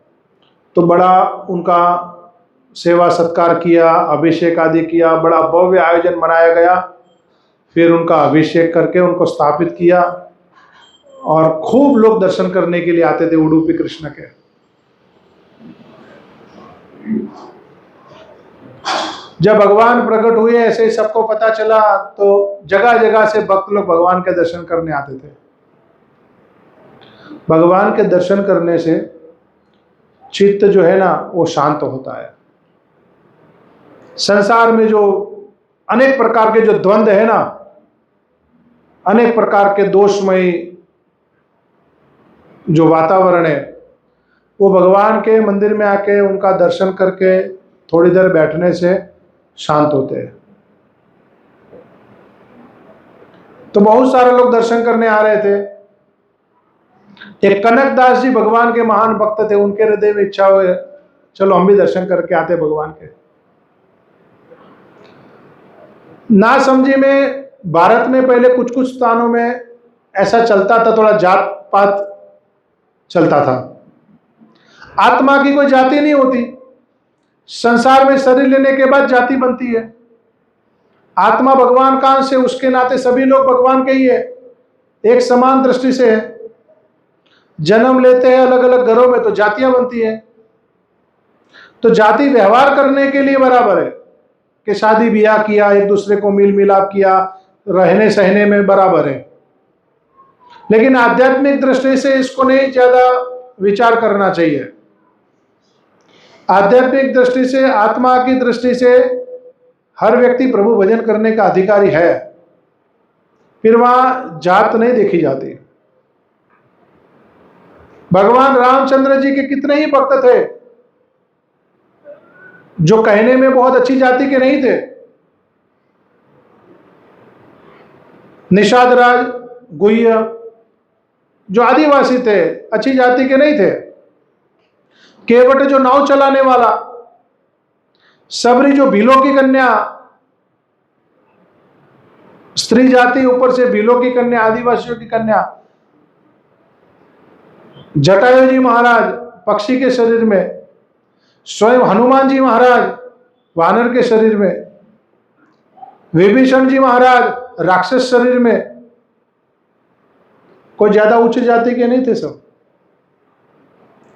तो बड़ा उनका सेवा सत्कार किया, अभिषेक आदि किया, बड़ा भव्य आयोजन मनाया गया। फिर उनका अभिषेक करके उनको स्थापित किया, और खूब लोग दर्शन करने के लिए आते थे उडुपी कृष्ण के। जब भगवान प्रकट हुए, ऐसे ही सबको पता चला, तो जगह जगह से भक्त लोग भगवान के दर्शन करने आते थे। भगवान के दर्शन करने से चित्त जो है ना, वो शांत होता है। संसार में जो अनेक प्रकार के जो द्वंद्व है ना, अनेक प्रकार के दोषमयी जो वातावरण है, वो भगवान के मंदिर में आके उनका दर्शन करके थोड़ी देर बैठने से शांत होते हैं। तो बहुत सारे लोग दर्शन करने आ रहे थे। एक कनकदास जी भगवान के महान भक्त थे, उनके हृदय में इच्छा हुई, चलो हम भी दर्शन करके आते भगवान के। ना समझी में भारत में पहले कुछ कुछ स्थानों में ऐसा चलता था, थोड़ा जात पात चलता था। आत्मा की कोई जाति नहीं होती। संसार में शरीर लेने के बाद जाति बनती है। आत्मा भगवान का अंश है, उसके नाते सभी लोग भगवान के ही है, एक समान दृष्टि से है। जन्म लेते हैं अलग अलग घरों में, तो जातियां बनती हैं। तो जाति व्यवहार करने के लिए बराबर है कि शादी ब्याह किया, एक दूसरे को मिल मिलाप किया, रहने सहने में बराबर है। लेकिन आध्यात्मिक दृष्टि से इसको नहीं ज्यादा विचार करना चाहिए। आध्यात्मिक दृष्टि से, आत्मा की दृष्टि से हर व्यक्ति प्रभु भजन करने का अधिकारी है। फिर वहां जात नहीं देखी जाती। भगवान रामचंद्र जी के कितने ही भक्त थे जो कहने में बहुत अच्छी जाति के नहीं थे। निषाद राज गुह्य जो आदिवासी थे, अच्छी जाति के नहीं थे। केवट जो नाव चलाने वाला, सबरी जो भीलों की कन्या, स्त्री जाति, ऊपर से भीलों की कन्या, आदिवासियों की कन्या। जटायु जी महाराज पक्षी के शरीर में, स्वयं हनुमान जी महाराज वानर के शरीर में, विभीषण जी महाराज राक्षस शरीर में। कोई ज्यादा उच्च जाति के नहीं थे सब,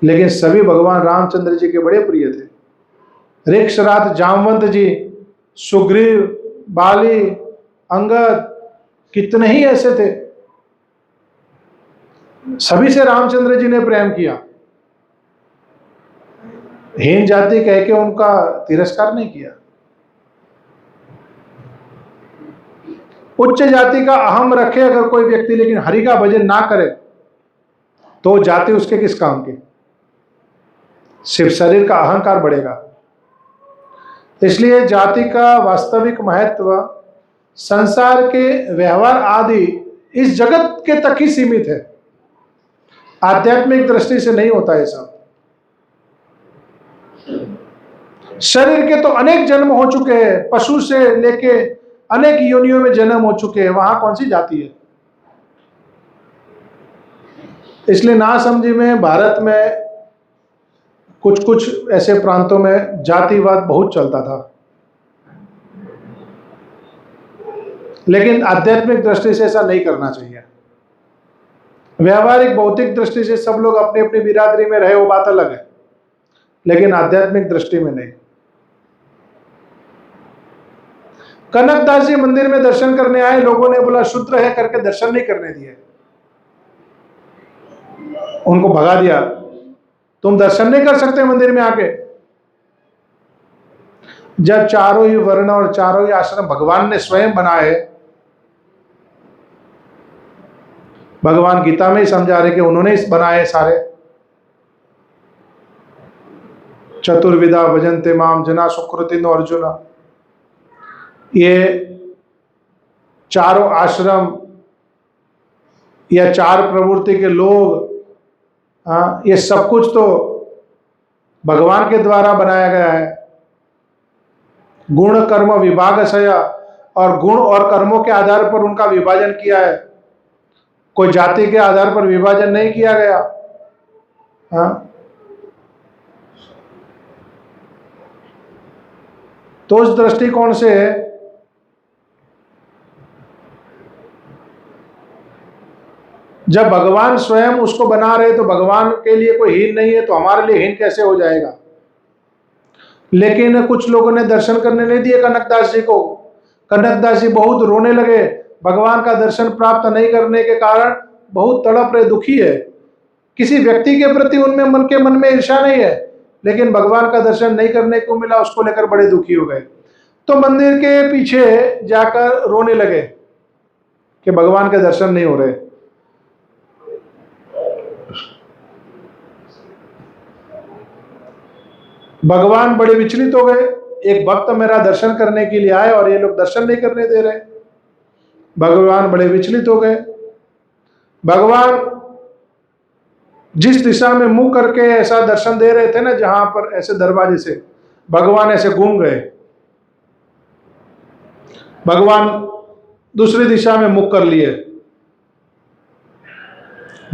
लेकिन सभी भगवान रामचंद्र जी के बड़े प्रिय थे। ऋक्षराज जामवंत जी, सुग्रीव, बाली, अंगद, कितने ही ऐसे थे, सभी से रामचंद्र जी ने प्रेम किया। हीन जाति कह के उनका तिरस्कार नहीं किया। उच्च जाति का अहम रखे अगर कोई व्यक्ति लेकिन हरि का भजन ना करे तो जाति उसके किस काम की? सिर्फ शरीर का अहंकार बढ़ेगा। इसलिए जाति का वास्तविक महत्व संसार के व्यवहार आदि इस जगत के तक ही सीमित है, आध्यात्मिक दृष्टि से नहीं होता है सब। शरीर के तो अनेक जन्म हो चुके हैं, पशु से लेके अनेक योनियों में जन्म हो चुके हैं, वहां कौन सी जाति है? इसलिए ना समझी में भारत में कुछ कुछ ऐसे प्रांतों में जातिवाद बहुत चलता था, लेकिन आध्यात्मिक दृष्टि से ऐसा नहीं करना चाहिए। व्यावहारिक भौतिक दृष्टि से सब लोग अपनी अपनी बिरादरी में रहे, वो बात अलग है, लेकिन आध्यात्मिक दृष्टि में नहीं। कनकदास जी मंदिर में दर्शन करने आए, लोगों ने बोला शूद्र है करके दर्शन नहीं करने दिए, उनको भगा दिया, तुम दर्शन नहीं कर सकते मंदिर में आके। जब चारों ही वर्ण और चारों ही आश्रम भगवान ने स्वयं बनाए, भगवान गीता में ही समझा रहे कि उन्होंने इस बनाए सारे, चतुर्विधा भजन्ते माम जना सुकृतिनो अर्जुन, ये चारों आश्रम या चार प्रवृत्ति के लोग, ये सब कुछ तो भगवान के द्वारा बनाया गया है। गुण कर्म विभागशया, और गुण और कर्मों के आधार पर उनका विभाजन किया है, कोई जाति के आधार पर विभाजन नहीं किया गया। तो उस दृष्टिकोण से जब भगवान स्वयं उसको बना रहे तो भगवान के लिए कोई हीन नहीं है, तो हमारे लिए हीन कैसे हो जाएगा? लेकिन कुछ लोगों ने दर्शन करने नहीं दिए कनकदास जी को। कनकदास जी बहुत रोने लगे, भगवान का दर्शन प्राप्त नहीं करने के कारण बहुत तड़प रहे, दुखी है। किसी व्यक्ति के प्रति उनमें मन में ईर्ष्या नहीं है, लेकिन भगवान का दर्शन नहीं करने को मिला, उसको लेकर बड़े दुखी हो गए। तो मंदिर के पीछे जाकर रोने लगे कि भगवान के दर्शन नहीं हो रहे। भगवान बड़े विचलित हो गए, एक भक्त मेरा दर्शन करने के लिए आए और ये लोग दर्शन नहीं करने दे रहे। भगवान बड़े विचलित हो गए। भगवान जिस दिशा में मुंह करके ऐसा दर्शन दे रहे थे ना, जहां पर ऐसे दरवाजे से, भगवान ऐसे घूम गए। भगवान दूसरी दिशा में मुख कर लिए,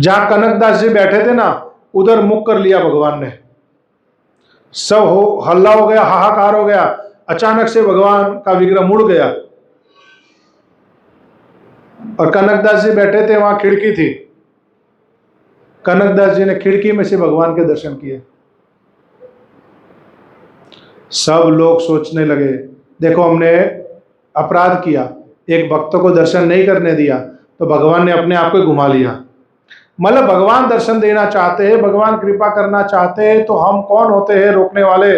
जहां कनकदास जी बैठे थे ना, उधर मुख कर लिया भगवान ने। सब हल्ला हो गया, हाहाकार हो गया। अचानक से भगवान का विग्रह मुड़ गया और कनकदास जी बैठे थे, वहां खिड़की थी। कनकदास जी ने खिड़की में से भगवान के दर्शन किए। सब लोग सोचने लगे, देखो हमने अपराध किया, एक भक्त को दर्शन नहीं करने दिया, तो भगवान ने अपने आप को घुमा लिया। मतलब भगवान दर्शन देना चाहते हैं, भगवान कृपा करना चाहते हैं, तो हम कौन होते हैं रोकने वाले?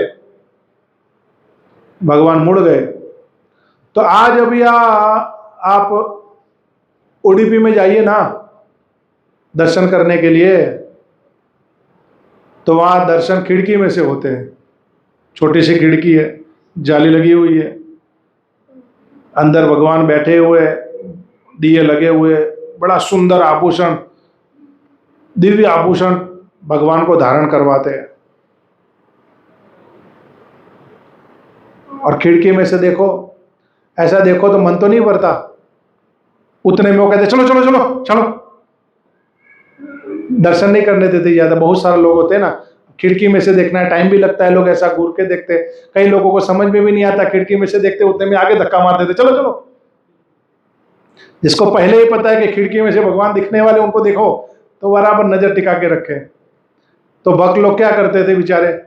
भगवान मुड़ गए। तो आज अभी आप उडुपी में जाइए ना दर्शन करने के लिए, तो वहां दर्शन खिड़की में से होते हैं। छोटी सी खिड़की है, जाली लगी हुई है, अंदर भगवान बैठे हुए, दिए लगे हुए, बड़ा सुंदर आभूषण, दिव्य आभूषण भगवान को धारण करवाते हैं। और खिड़की में से देखो, ऐसा देखो तो मन तो नहीं भरता। उतने में वो कहते चलो चलो चलो चलो, दर्शन नहीं करने देते ज्यादा। बहुत सारे लोग होते हैं ना, खिड़की में से देखना है, टाइम भी लगता है, लोग ऐसा घूर के देखते। कई लोगों को समझ में भी नहीं आता, खिड़की में से देखते, उतने में आगे धक्का मार देते, चलो चलो। जिसको पहले ही पता है कि खिड़की में से भगवान दिखने वाले, उनको देखो, तो बराबर नजर टिका के रखे। तो भक्त लोग क्या करते थे बेचारे,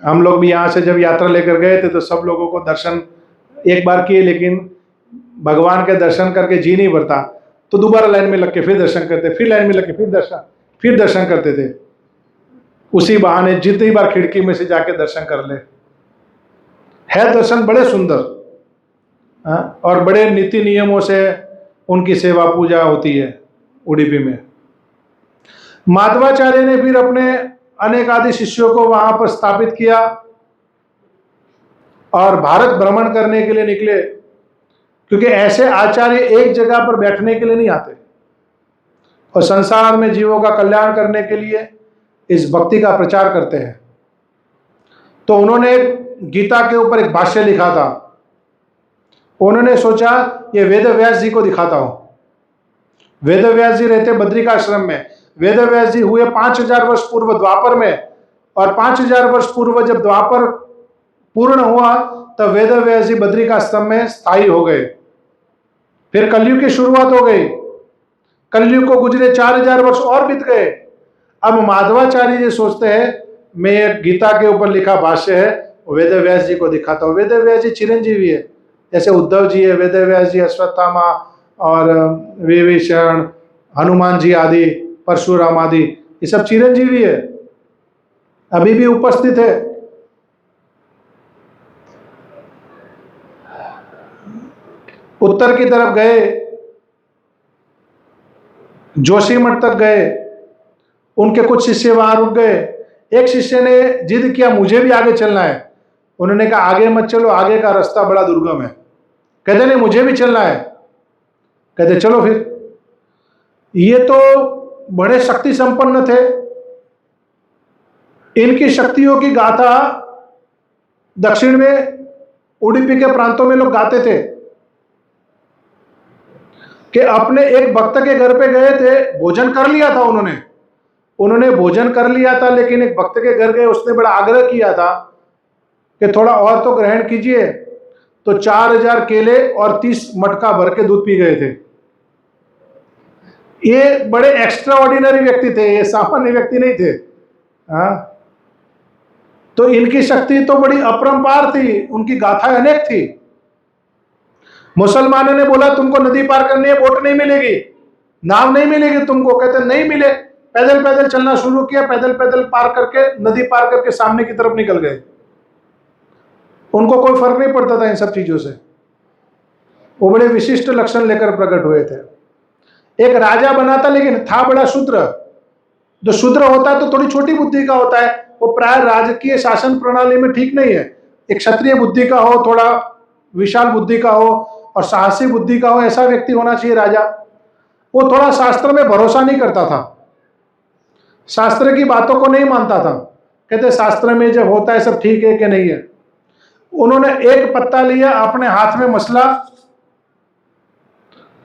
हम लोग भी यहाँ से जब यात्रा लेकर गए थे तो सब लोगों को दर्शन एक बार किए, लेकिन भगवान के दर्शन करके जी नहीं भरता, तो दोबारा लाइन में लग के फिर दर्शन करते, फिर लाइन में लग के फिर दर्शन करते थे। उसी बहाने जितनी बार खिड़की में से जाके दर्शन कर ले। है दर्शन बड़े सुंदर, और बड़े नीति नियमों से उनकी सेवा पूजा होती है उडुपी में। माधवाचार्य ने फिर अपने अनेक आदि शिष्यों को वहां पर स्थापित किया और भारत भ्रमण करने के लिए निकले, क्योंकि ऐसे आचार्य एक जगह पर बैठने के लिए नहीं आते, और संसार में जीवों का कल्याण करने के लिए इस भक्ति का प्रचार करते हैं। तो उन्होंने गीता के ऊपर एक भाष्य लिखा था। उन्होंने सोचा ये वेद व्यास जी को दिखाता हूं। वेद व्यास जी रहते बद्रिकाश्रम में। वेद व्यास जी हुए 5000 वर्ष पूर्व द्वापर में, और 5000 वर्ष पूर्व जब द्वापर पूर्ण हुआ तब वेद व्यास जी बद्रिकाश्रम में स्थायी हो गए। फिर कलयुग की शुरुआत हो गई। कलयुग को गुजरे 4000 वर्ष और बीत गए। अब माधवाचार्य जी सोचते हैं मैं एक गीता के ऊपर लिखा भाष्य है वेद व्यास जी को दिखाता हूँ। वेद व्यास जी चिरंजीवी है, जैसे उद्धव जी है, वेद व्यास जी, अश्वत्थामा और विभीषण, हनुमान जी आदि, परशुराम आदि, ये सब चिरंजीवी है, अभी भी उपस्थित है। उत्तर की तरफ गए, जोशीमठ तक गए, उनके कुछ शिष्य वहां रुक गए। एक शिष्य ने जिद किया मुझे भी आगे चलना है। उन्होंने कहा आगे मत चलो, आगे का रास्ता बड़ा दुर्गम है। कहते नहीं मुझे भी चलना है। कहते चलो फिर। ये तो बड़े शक्ति संपन्न थे। इनकी शक्तियों की गाथा दक्षिण में उडुपी के प्रांतों में लोग गाते थे कि अपने एक भक्त के घर पे गए थे, भोजन कर लिया था उन्होंने भोजन कर लिया था, लेकिन एक भक्त के घर गए, उसने बड़ा आग्रह किया था कि थोड़ा और तो ग्रहण कीजिए। तो 4000 केले और 30 मटका भर के दूध पी गए थे। ये बड़े एक्स्ट्रा ऑर्डिनरी व्यक्ति थे, ये सामान्य व्यक्ति नहीं थे। तो इनकी शक्ति तो बड़ी अपरंपार थी, उनकी गाथाएं अनेक थी। मुसलमानों ने बोला तुमको नदी पार करनी है, बोट नहीं मिलेगी, नाव नहीं मिलेगी तुमको। कहते नहीं मिले, पैदल पैदल चलना शुरू किया, पैदल पैदल पार करके, नदी पार करके सामने की तरफ निकल गए। उनको कोई फर्क नहीं पड़ता था इन सब चीजों से। वो बड़े विशिष्ट लक्षण लेकर प्रकट हुए थे। एक राजा बना था, लेकिन था बड़ा शूद्र। जो शूद्र होता है तो थोड़ी छोटी बुद्धि का होता है, वो प्राय राजकीय शासन प्रणाली में ठीक नहीं है। एक क्षत्रिय बुद्धि का हो, थोड़ा विशाल बुद्धि का हो और साहसी बुद्धि का हो, ऐसा व्यक्ति होना चाहिए राजा। वो थोड़ा शास्त्र में भरोसा नहीं करता था, शास्त्र की बातों को नहीं मानता था। कहते शास्त्र में जब होता है सब ठीक है कि नहीं है। उन्होंने एक पत्ता लिया, अपने हाथ में मसला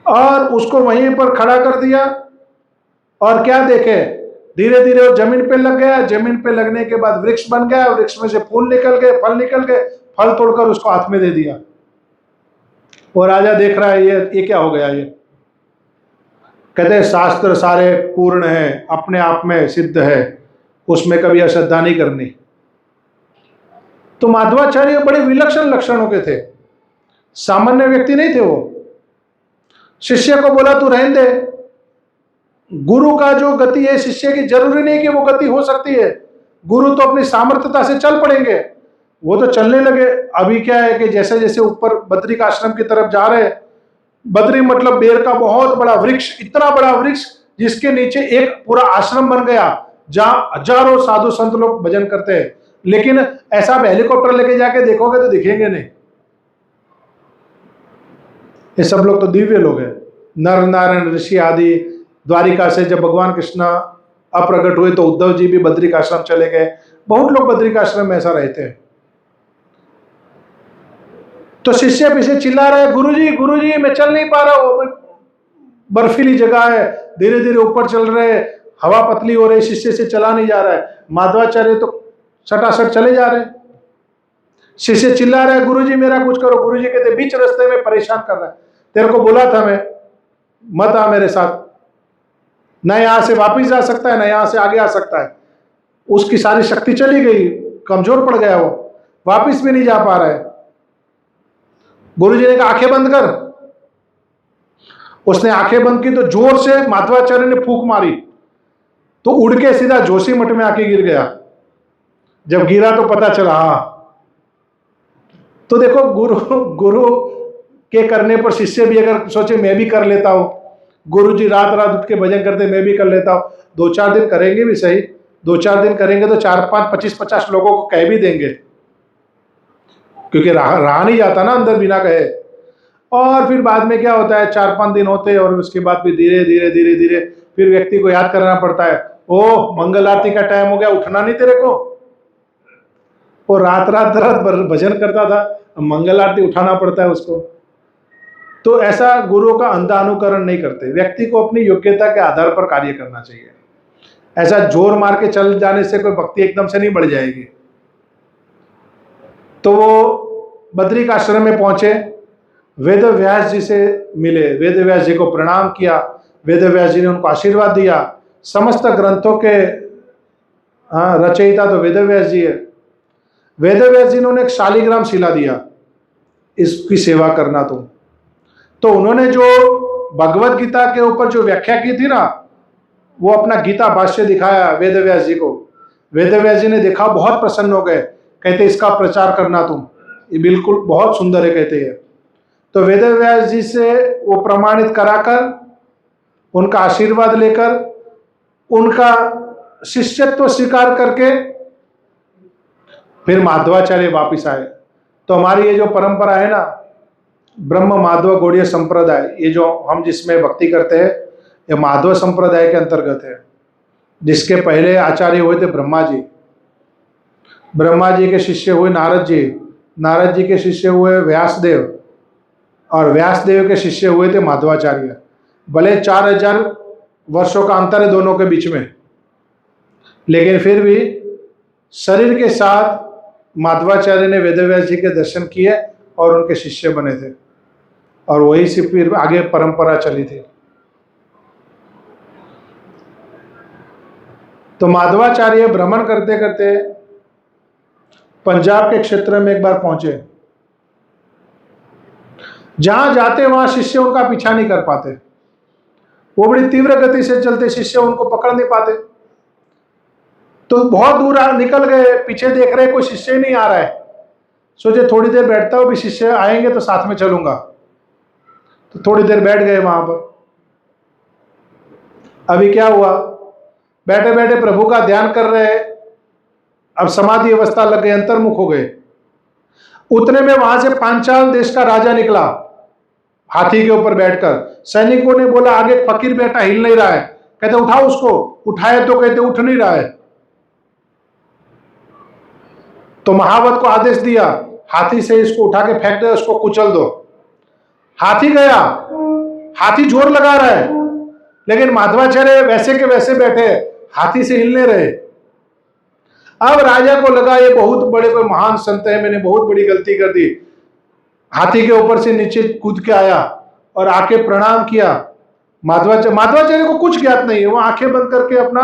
और उसको वहीं पर खड़ा कर दिया, और क्या देखे, धीरे धीरे वो जमीन पे लग गया। जमीन पे लगने के बाद वृक्ष बन गया, वृक्ष में से फूल निकल गए, फल निकल गए, फल तोड़कर उसको हाथ में दे दिया। वो राजा देख रहा है ये क्या हो गया। ये कहते शास्त्र सारे पूर्ण है, अपने आप में सिद्ध है, उसमें कभी अश्रद्धा नहीं करनी। तो माधवाचार्य बड़े विलक्षण लक्षणों के थे, सामान्य व्यक्ति नहीं थे वो। शिष्य को बोला तू रहने दे, गुरु का जो गति है शिष्य की, जरूरी नहीं कि वो गति हो सकती है। गुरु तो अपनी सामर्थ्यता से चल पड़ेंगे। वो तो चलने लगे। अभी क्या है कि जैसे जैसे ऊपर बद्री का आश्रम की तरफ जा रहे, बद्री मतलब बेर का बहुत बड़ा वृक्ष, इतना बड़ा वृक्ष जिसके नीचे एक पूरा आश्रम बन गया, जहां हजारों साधु संत लोग भजन करते हैं। लेकिन ऐसा आप हेलीकॉप्टर लेके जाके देखोगे तो दिखेंगे नहीं। ये सब लोग तो दिव्य लोग हैं, नर नारायण ऋषि आदि। द्वारिका से जब भगवान कृष्ण अप्रगट हुए तो उद्धव जी भी बद्रिकाश्रम चले गए। बहुत लोग बद्रिकाश्रम में ऐसा रहते हैं। तो शिष्य पीछे चिल्ला रहे, गुरुजी मैं चल नहीं पा रहा हूं, बर्फीली जगह है, धीरे धीरे ऊपर चल रहे, हवा पतली हो रही, शिष्य से चला नहीं जा रहा है। माधवाचार्य तो सटासट चले जा रहे। शिष्य चिल्ला रहा है गुरुजी मेरा कुछ करो। गुरुजी कहते बीच रास्ते में परेशान कर रहा है, तेरे को बोला था मैं, मत आ मेरे साथ, न यहां से वापिस जा सकता है, न यहां से आगे आ सकता है। उसकी सारी शक्ति चली गई, कमजोर पड़ गया, वो वापिस भी नहीं जा पा रहा है। गुरुजी ने कहा आंखें बंद कर। उसने आंखें बंद की तो जोर से माधवाचार्य ने फूंक मारी। तो उड़ के सीधा जोशीमठ में आके गिर गया। जब गिरा तो पता चला। हाँ, तो देखो गुरु गुरु के करने पर शिष्य भी अगर सोचे मैं भी कर लेता हूँ, गुरु जी रात रात उठ के भजन करते मैं भी कर लेता हूँ, 2-4 दिन करेंगे भी सही, 2-4 दिन करेंगे तो 4-5 25-50 लोगों को कह भी देंगे, क्योंकि रहा नहीं जाता ना अंदर बिना कहे। और फिर बाद में क्या होता है, 4-5 दिन होते हैं और उसके बाद फिर धीरे धीरे धीरे धीरे फिर व्यक्ति को याद करना पड़ता है, ओ मंगल आरती का टाइम हो गया, उठना नहीं तेरे को। वो रात रात भजन करता था, मंगल आरती उठाना पड़ता है उसको। तो ऐसा गुरु का अंधा अनुकरण नहीं करते, व्यक्ति को अपनी योग्यता के आधार पर कार्य करना चाहिए। ऐसा जोर मार के चल जाने से कोई भक्ति एकदम से नहीं बढ़ जाएगी। तो वो बद्रिक आश्रम में पहुंचे, वेद व्यास जी से मिले, वेद व्यास जी को प्रणाम किया, वेद व्यास जी ने उनको आशीर्वाद दिया। समस्त ग्रंथों के रचयिता तो वेद व्यास जी है। वेद व्यास जी ने उन्हें एक शालिग्राम शिला दिया, इसकी सेवा करना तुम। तो उन्होंने जो भगवत गीता के ऊपर जो व्याख्या की थी ना, वो अपना गीता भाष्य दिखाया वेद व्यास जी को। वेद व्यास जी ने देखा, बहुत प्रसन्न हो गए, कहते इसका प्रचार करना तुम, ये बिल्कुल बहुत सुंदर है, कहते हैं। तो वेद व्यास जी से वो प्रमाणित कराकर, उनका आशीर्वाद लेकर, उनका शिष्यत्व स्वीकार करके फिर माधवाचार्य वापिस आए। तो हमारी ये जो परंपरा है ना, ब्रह्म माधव गौड़ीय संप्रदाय, ये जो हम जिसमें भक्ति करते हैं, ये माधव संप्रदाय के अंतर्गत है, जिसके पहले आचार्य हुए थे ब्रह्मा जी। ब्रह्मा जी के शिष्य हुए नारद जी, नारद जी के शिष्य हुए व्यासदेव, और व्यासदेव के शिष्य हुए थे माधवाचार्य। भले 4000 वर्षों का अंतर है दोनों के बीच में, लेकिन फिर भी शरीर के साथ माधवाचार्य ने वेदव्यास जी के दर्शन किए और उनके शिष्य बने थे, और वही से फिर आगे परंपरा चली थी। तो माधवाचार्य भ्रमण करते करते पंजाब के क्षेत्र में एक बार पहुंचे। जहां जाते वहां शिष्य उनका पीछा नहीं कर पाते, वो बड़ी तीव्र गति से चलते, शिष्य उनको पकड़ नहीं पाते। तो बहुत दूर निकल गए, पीछे देख रहे कोई शिष्य नहीं आ रहा है। सोचे थोड़ी देर बैठता हूं, भी शिष्य आएंगे तो साथ में चलूंगा। तो थोड़ी देर बैठ गए वहां पर। अभी क्या हुआ, बैठे बैठे प्रभु का ध्यान कर रहे, अब समाधि अवस्था लग गई, अंतर्मुख हो गए। उतने में वहां से पांचाल देश का राजा निकला, हाथी के ऊपर बैठकर। सैनिकों ने बोला आगे फकीर बैठा, हिल नहीं रहा है। कहते उठाओ उसको। उठाए तो कहते उठ नहीं रहा है। तो महावत को आदेश दिया, हाथी से इसको उठा के फेंक दो, उसको कुचल दो। हाथी गया, हाथी जोर लगा रहा है, लेकिन माधवाचार्य वैसे के वैसे बैठे, हाथी से हिलने रहे। अब राजा को लगा ये बहुत बड़े कोई महान संत है, मैंने बहुत बड़ी गलती कर दी। हाथी के ऊपर से नीचे कूद के आया और आके प्रणाम किया। माधवाचार्य को कुछ ज्ञात नहीं है, वो आंखें बंद करके अपना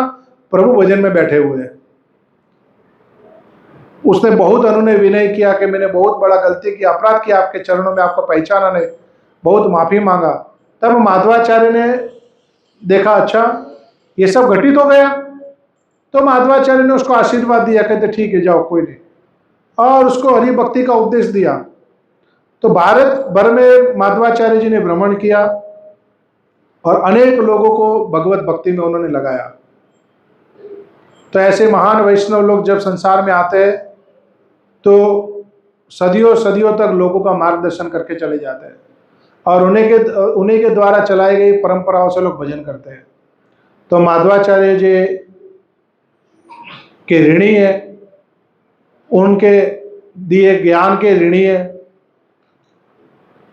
प्रभु भजन में बैठे हुए हैं। उसने बहुत अनुनय विनय किया कि मैंने बहुत बड़ा गलती किया, अपराध किया आपके चरणों में, आपको पहचाना नहीं, बहुत माफी मांगा। तब माधवाचार्य ने देखा अच्छा ये सब घटित हो गया। तो माधवाचार्य ने उसको आशीर्वाद दिया, कहते ठीक है जाओ कोई नहीं, और उसको हरि भक्ति का उपदेश दिया। तो भारत भर में माधवाचार्य जी ने भ्रमण किया और अनेक लोगों को भगवत भक्ति में उन्होंने लगाया। तो ऐसे महान वैष्णव लोग जब संसार में आते हैं तो सदियों सदियों तक लोगों का मार्गदर्शन करके चले जाते हैं, और उन्हीं के द्वारा चलाई गई परंपराओं से लोग भजन करते हैं। तो माधवाचार्य जी के ऋणी है, उनके दिए ज्ञान के ऋणी है,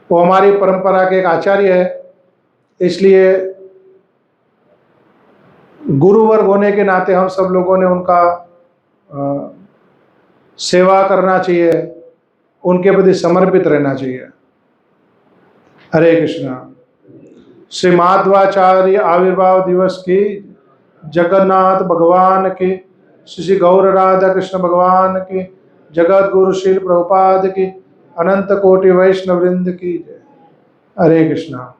वो हमारी परंपरा के एक आचार्य है। इसलिए गुरुवर्ग होने के नाते हम सब लोगों ने उनका सेवा करना चाहिए, उनके प्रति समर्पित रहना चाहिए। हरे कृष्णा। श्री माधवाचार्य आविर्भाव दिवस की जगन्नाथ भगवान की, श्री गौर राधा कृष्ण भगवान की, जगत गुरु श्री प्रभुपाद की, अनंत कोटि वैष्णव वृंद की जय। हरे कृष्णा।